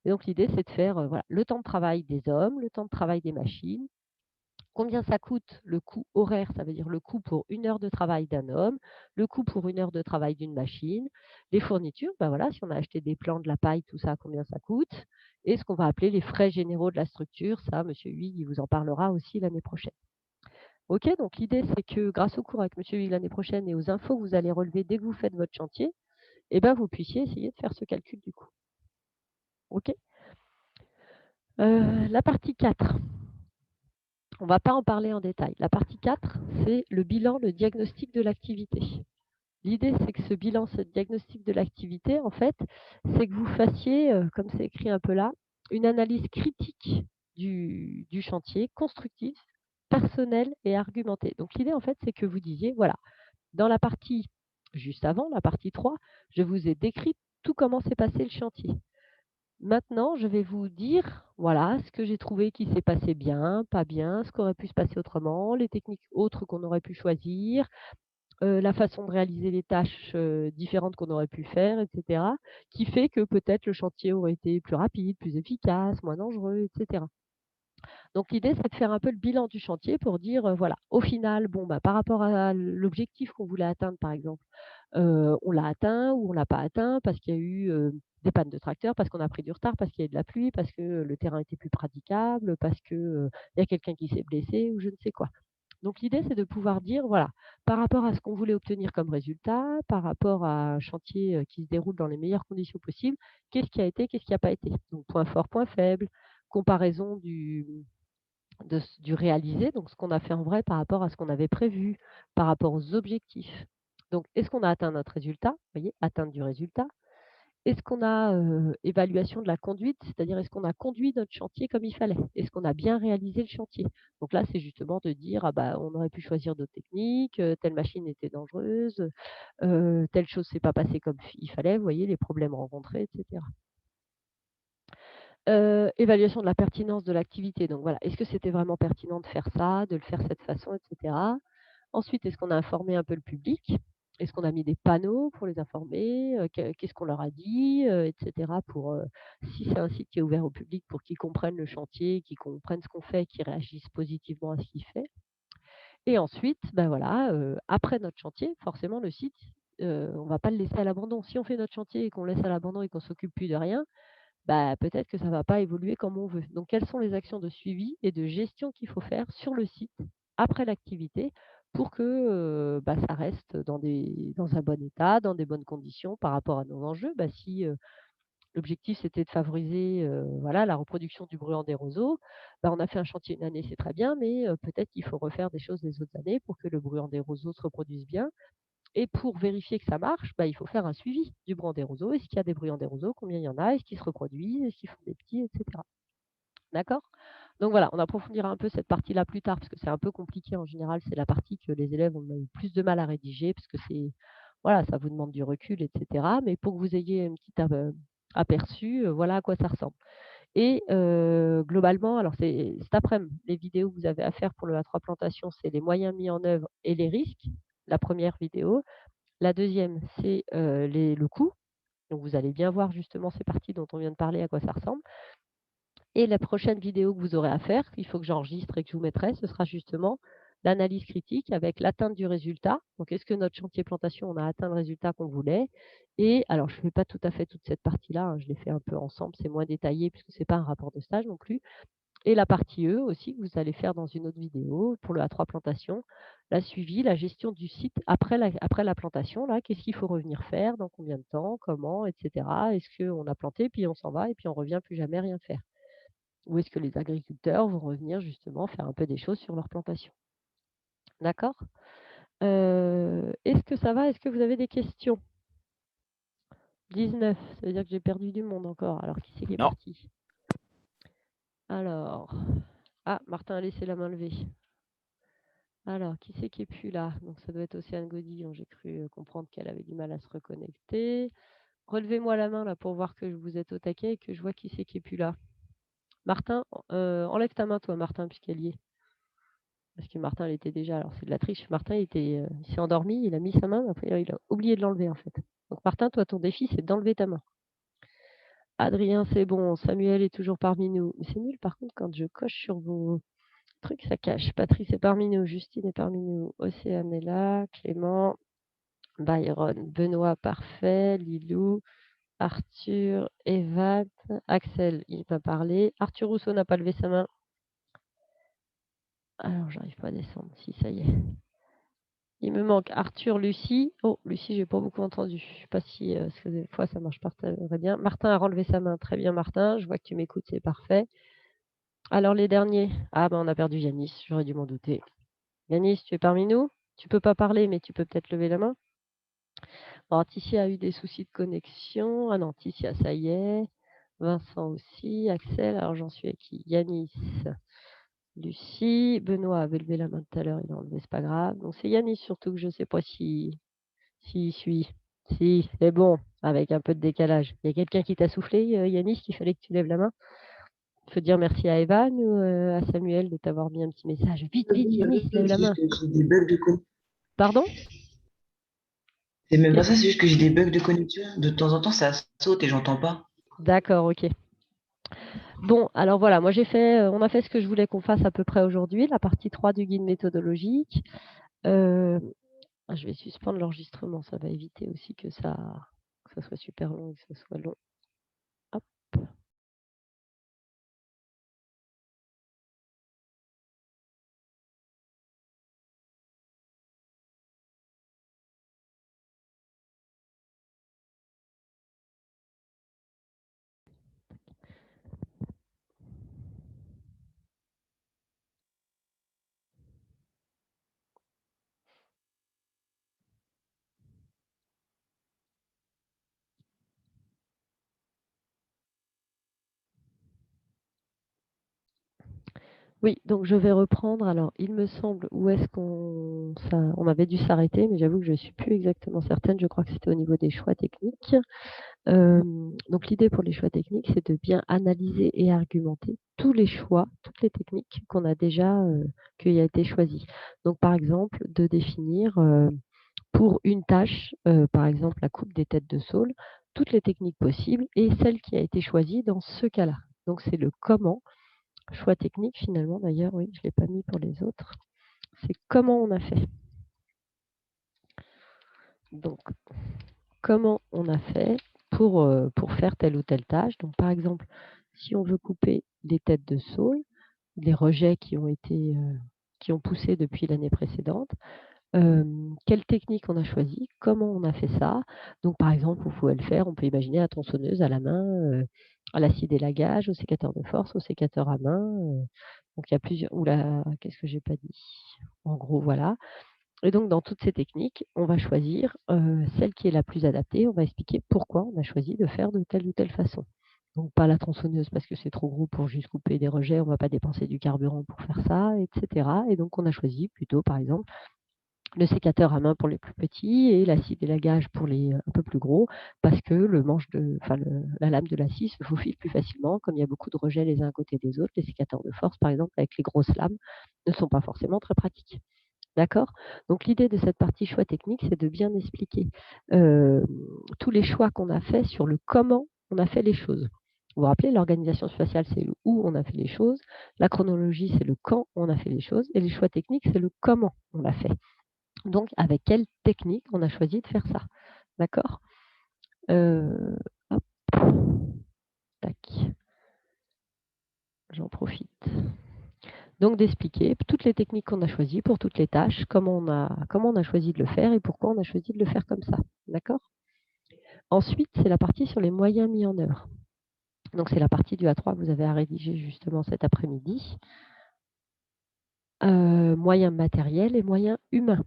et donc l'idée, c'est de faire, voilà, le temps de travail des hommes, le temps de travail des machines, combien ça coûte, le coût horaire, ça veut dire le coût pour 1 heure de travail d'un homme, le coût pour 1 heure de travail d'une machine, les fournitures, voilà, si on a acheté des plants, de la paille, tout ça, combien ça coûte, et ce qu'on va appeler les frais généraux de la structure. Ça, monsieur Huyghe, il vous en parlera aussi l'année prochaine. OK, donc l'idée, c'est que grâce au cours avec monsieur Huyghe l'année prochaine et aux infos que vous allez relever dès que vous faites votre chantier, vous puissiez essayer de faire ce calcul du coût. OK? La partie 4. On ne va pas en parler en détail. La partie 4, c'est le bilan, le diagnostic de l'activité. L'idée, c'est que ce bilan, ce diagnostic de l'activité, en fait, c'est que vous fassiez, comme c'est écrit un peu là, une analyse critique du chantier, constructive, personnelle et argumentée. Donc l'idée, en fait, c'est que vous disiez, voilà, dans la partie juste avant, la partie 3, je vous ai décrit tout comment s'est passé le chantier. Maintenant, je vais vous dire, voilà, ce que j'ai trouvé qui s'est passé bien, pas bien, ce qui aurait pu se passer autrement, les techniques autres qu'on aurait pu choisir, la façon de réaliser les tâches, différentes qu'on aurait pu faire et cetera, qui fait que peut-être le chantier aurait été plus rapide, plus efficace, moins dangereux et cetera. Donc l'idée, c'est de faire un peu le bilan du chantier pour dire, voilà, au final, par rapport à l'objectif qu'on voulait atteindre, par exemple, on l'a atteint ou on l'a pas atteint parce qu'il y a eu, des pannes de tracteur, parce qu'on a pris du retard, parce qu'il y a eu de la pluie, parce que le terrain était plus praticable, parce que, il y a quelqu'un qui s'est blessé ou je ne sais quoi. Donc l'idée, c'est de pouvoir dire, voilà, par rapport à ce qu'on voulait obtenir comme résultat, par rapport à un chantier, qui se déroule dans les meilleures conditions possibles, qu'est-ce qui a été, qu'est-ce qui a pas été? Donc point fort, point faible, comparaison du réalisé, donc ce qu'on a fait en vrai par rapport à ce qu'on avait prévu, par rapport aux objectifs. Donc est-ce qu'on a atteint notre résultat? Vous voyez? Atteinte du résultat. Est-ce qu'on a, évaluation de la conduite? C'est-à-dire est-ce qu'on a conduit notre chantier comme il fallait? Est-ce qu'on a bien réalisé le chantier? Donc là, c'est justement de dire: «Ah on aurait pu choisir d'autres techniques, telle machine était dangereuse, telle chose s'est pas passée comme il fallait», vous voyez? Les problèmes rencontrés et cetera. Évaluation de la pertinence de l'activité, donc voilà, est-ce que c'était vraiment pertinent de faire ça, de le faire de cette façon et cetera? Ensuite, est-ce qu'on a informé un peu le public? Est-ce qu'on a mis des panneaux pour les informer? Qu'est-ce qu'on leur a dit, et cetera pour, si c'est un site qui est ouvert au public, pour qu'ils comprennent le chantier, qu'ils comprennent ce qu'on fait, qu'ils réagissent positivement à ce qu'il fait. Et ensuite, voilà, après notre chantier, forcément le site, on ne va pas le laisser à l'abandon. Si on fait notre chantier et qu'on laisse à l'abandon et qu'on ne s'occupe plus de rien, bah, peut-être que ça ne va pas évoluer comme on veut. Donc, quelles sont les actions de suivi et de gestion qu'il faut faire sur le site après l'activité pour que bah, ça reste dans un bon état, dans des bonnes conditions par rapport à nos enjeux. Bah, si l'objectif c'était de favoriser voilà, la reproduction du bruant des roseaux, bah, on a fait un chantier une année, c'est très bien, mais peut-être qu'il faut refaire des choses les autres années pour que le bruant des roseaux se reproduise bien. Et pour vérifier que ça marche, bah, il faut faire un suivi du bruant des roseaux. Est-ce qu'il y a des bruyants des roseaux? Combien il y en a? Est-ce qu'ils se reproduisent? Est-ce qu'ils font des petits? Et cetera. D'accord? Donc voilà, on approfondira un peu cette partie-là plus tard parce que c'est un peu compliqué en général. C'est la partie que les élèves ont le plus de mal à rédiger parce que voilà, ça vous demande du recul, et cetera. Mais pour que vous ayez un petit aperçu, voilà à quoi ça ressemble. Et globalement, alors c'est cet après-midi, les vidéos que vous avez à faire pour le A3 plantation, c'est les moyens mis en œuvre et les risques, la première vidéo. La deuxième, c'est le coût. Donc vous allez bien voir justement ces parties dont on vient de parler, à quoi ça ressemble. Et la prochaine vidéo que vous aurez à faire, qu'il faut que j'enregistre et que je vous mettrai, ce sera justement l'analyse critique avec l'atteinte du résultat. Donc, est-ce que notre chantier plantation, on a atteint le résultat qu'on voulait? Et alors, je ne fais pas tout à fait toute cette partie-là, hein, je l'ai fait un peu ensemble, c'est moins détaillé puisque ce n'est pas un rapport de stage non plus. Et la partie E aussi que vous allez faire dans une autre vidéo pour le A3 plantation, la suivi, la gestion du site après la plantation. Là, qu'est-ce qu'il faut revenir faire, dans combien de temps, comment, etc. Est-ce qu'on a planté, puis on s'en va et puis on ne revient plus jamais rien faire? Ou est-ce que les agriculteurs vont revenir justement faire un peu des choses sur leur plantation? D'accord? Est-ce que ça va? Est-ce que vous avez des questions? 19, ça veut dire que j'ai perdu du monde encore. Alors, qui c'est qui est Non. parti? Alors, Martin a laissé la main levée. Alors, qui c'est qui est plus là? Donc, ça doit être Océane Godillon. J'ai cru comprendre qu'elle avait du mal à se reconnecter. Relevez-moi la main là pour voir que vous êtes au taquet et que je vois qui c'est qui est plus là. Martin, enlève ta main toi, Martin, puisqu'elle y est. Parce que Martin, elle était déjà. Alors, c'est de la triche. Martin, il s'est endormi, il a mis sa main, après, il a oublié de l'enlever en fait. Donc, Martin, toi, ton défi, c'est d'enlever ta main. Adrien, c'est bon. Samuel est toujours parmi nous. Mais c'est nul, par contre, quand je coche sur vos trucs, ça cache. Patrice est parmi nous. Justine est parmi nous. Océane est là. Clément. Byron. Benoît, parfait. Lilou. Arthur. Evan. Axel, il m'a parlé. Arthur Rousseau n'a pas levé sa main. Alors, j'arrive pas à descendre. Si, ça y est. Il me manque Arthur, Lucie. Oh, Lucie, j'ai pas beaucoup entendu. Je sais pas si parce que des fois ça marche pas très bien. Martin a relevé sa main. Très bien, Martin. Je vois que tu m'écoutes, c'est parfait. Alors les derniers. Ah ben on a perdu Yanis, j'aurais dû m'en douter. Yanis, tu es parmi nous? Tu peux pas parler, mais tu peux peut-être lever la main. Alors Ticia a eu des soucis de connexion. Ah non, Ticia, ça y est. Vincent aussi. Axel, alors j'en suis avec qui? Yanis. Lucie. Benoît avait levé la main tout à l'heure, il a enlevé, c'est pas grave. Donc c'est Yanis surtout que je sais pas si suis. Si, c'est bon, avec un peu de décalage. Il y a quelqu'un qui t'a soufflé, Yanis, qu'il fallait que tu lèves la main? Il faut dire merci à Evan ou à Samuel de t'avoir mis un petit message. Vite, vite, Yanis, lève la main. J'ai des bugs de connexion. Pardon? C'est même pas ça, c'est juste que j'ai des bugs de connexion. De temps en temps, ça saute et j'entends pas. D'accord, ok. Bon, alors voilà, moi on a fait ce que je voulais qu'on fasse à peu près aujourd'hui, la partie 3 du guide méthodologique. Je vais suspendre l'enregistrement, ça va éviter aussi que ça soit super long et que ça soit long. Hop. Oui, donc je vais reprendre. Alors, il me semble, où est-ce on avait dû s'arrêter, mais j'avoue que je ne suis plus exactement certaine. Je crois que c'était au niveau des choix techniques. Donc, l'idée pour les choix techniques, c'est de bien analyser et argumenter tous les choix, toutes les techniques qu'on a déjà, qui a été choisi. Donc, par exemple, de définir pour une tâche, par exemple la coupe des têtes de saule, toutes les techniques possibles et celle qui a été choisie dans ce cas-là. Donc, c'est le comment. Choix technique finalement d'ailleurs, oui, je ne l'ai pas mis pour les autres. C'est comment on a fait. Donc, comment on a fait pour faire telle ou telle tâche? Donc par exemple, si on veut couper des têtes de saule, des rejets qui ont poussé depuis l'année précédente, quelle technique on a choisi? Comment on a fait ça? Donc par exemple, vous pouvez le faire, on peut imaginer la tronçonneuse à la main, à la scie d'élagage, au sécateur de force, au sécateur à main, donc il y a plusieurs ou la qu'est-ce que j'ai pas dit? En gros, voilà. Et donc dans toutes ces techniques, on va choisir, celle qui est la plus adaptée. On va expliquer pourquoi on a choisi de faire de telle ou telle façon. Donc pas la tronçonneuse parce que c'est trop gros pour juste couper des rejets, on va pas dépenser du carburant pour faire ça et cetera. Et donc on a choisi plutôt, par exemple, le sécateur à main pour les plus petits et la scie d'élagage pour les, un peu plus gros parce que le manche de enfin le la lame de la scie se faufile plus facilement. Comme il y a beaucoup de rejets les uns à côté des autres, les sécateurs de force, par exemple, avec les grosses lames, ne sont pas forcément très pratiques. D'accord? Donc l'idée de cette partie choix technique, c'est de bien expliquer, hem, tous les choix qu'on a faits sur le comment on a fait les choses. Vous vous rappelez, l'organisation spatiale, c'est le où on a fait les choses, la chronologie, c'est le quand on a fait les choses et les choix techniques, c'est le comment on l'a fait. Donc avec quelle technique on a choisi de faire ça. D'accord? Hop, tac, j'en profite. Donc d'expliquer toutes les techniques qu'on a choisies pour toutes les tâches, comment on a choisi de le faire et pourquoi on a choisi de le faire comme ça. D'accord? Ensuite, c'est la partie sur les moyens mis en œuvre. Donc c'est la partie du A3 que vous avez à rédiger justement cet après-midi. Moyens matériels et moyens humains.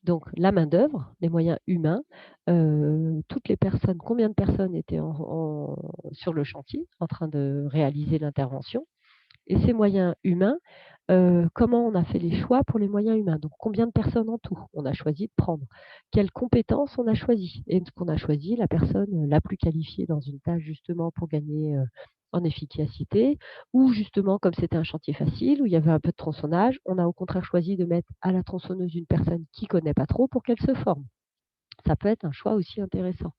Donc la main-d'œuvre, les moyens humains, toutes les personnes, combien de personnes étaient sur le chantier en train de réaliser l'intervention? Et ces moyens humains, comment on a fait les choix pour les moyens humains? Donc combien de personnes en tout on a choisi de prendre? Quelles compétences on a choisi? Est-ce qu'on a choisi la personne, la plus qualifiée dans une tâche justement pour gagner, en efficacité? Ou justement comme c'était un chantier facile, où il y avait un peu de tronçonnage, on a au contraire choisi de mettre à la tronçonneuse une personne qui connaît pas trop pour qu'elle se forme? Ça peut être un choix aussi intéressant.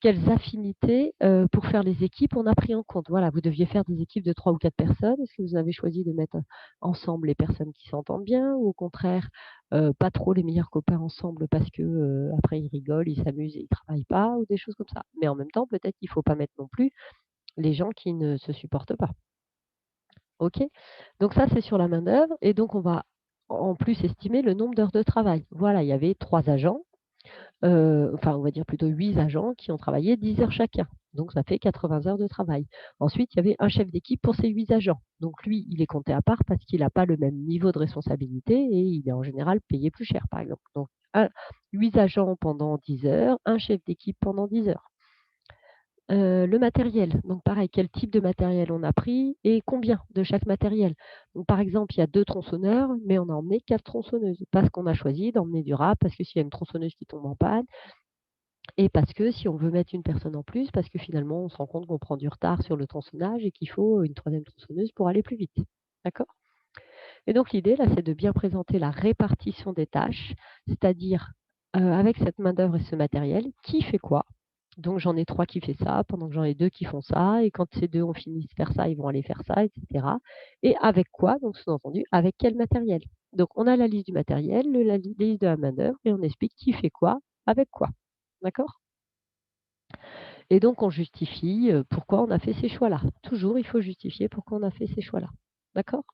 Quelles affinités, pour faire les équipes, on a pris en compte? Voilà, vous deviez faire des équipes de 3 ou 4 personnes. Est-ce que vous avez choisi de mettre ensemble les personnes qui s'entendent bien ou au contraire, pas trop les meilleurs copains ensemble parce que, après ils rigolent, ils s'amusent et ils travaillent pas ou des choses comme ça? Mais en même temps, peut-être qu'il faut pas mettre non plus les gens qui ne se supportent pas. OK? Donc ça, c'est sur la main-d'œuvre et donc on va en plus estimer le nombre d'heures de travail. Voilà, il y avait 3 agents. Enfin, on va dire plutôt 8 agents qui ont travaillé 10 heures chacun. Donc ça fait 80 heures de travail. Ensuite, il y avait un chef d'équipe pour ces 8 agents. Donc lui, il est compté à part parce qu'il n'a pas le même niveau de responsabilité et il est en général payé plus cher, par exemple. Donc un 8 agents pendant 10 heures, un chef d'équipe pendant 10 heures. Le matériel, donc pareil, quel type de matériel on a pris et combien de chaque matériel? Donc par exemple, il y a 2 tronçonneurs, mais on a emmené 4 tronçonneuses parce qu'on a choisi d'emmener du râpe, parce que s'il y a une tronçonneuse qui tombe en panne et parce que si on veut mettre une personne en plus, parce que finalement on se rend compte qu'on prend du retard sur le tronçonnage et qu'il faut une troisième tronçonneuse pour aller plus vite. D'accord? Et donc l'idée là, c'est de bien présenter la répartition des tâches, c'est-à-dire, avec cette main-d'œuvre et ce matériel, qui fait quoi? Donc j'en ai 3 qui fait ça, pendant que j'en ai 2 qui font ça et quand ces 2 ont fini de faire ça, ils vont aller faire ça et cetera. Et avec quoi? Donc sous-entendu, avec quel matériel? Donc on a la liste du matériel, la liste de la main-d'œuvre et on explique qui fait quoi, avec quoi. D'accord? Et donc on justifie, pourquoi on a fait ces choix-là. Toujours, il faut justifier pourquoi on a fait ces choix-là. D'accord?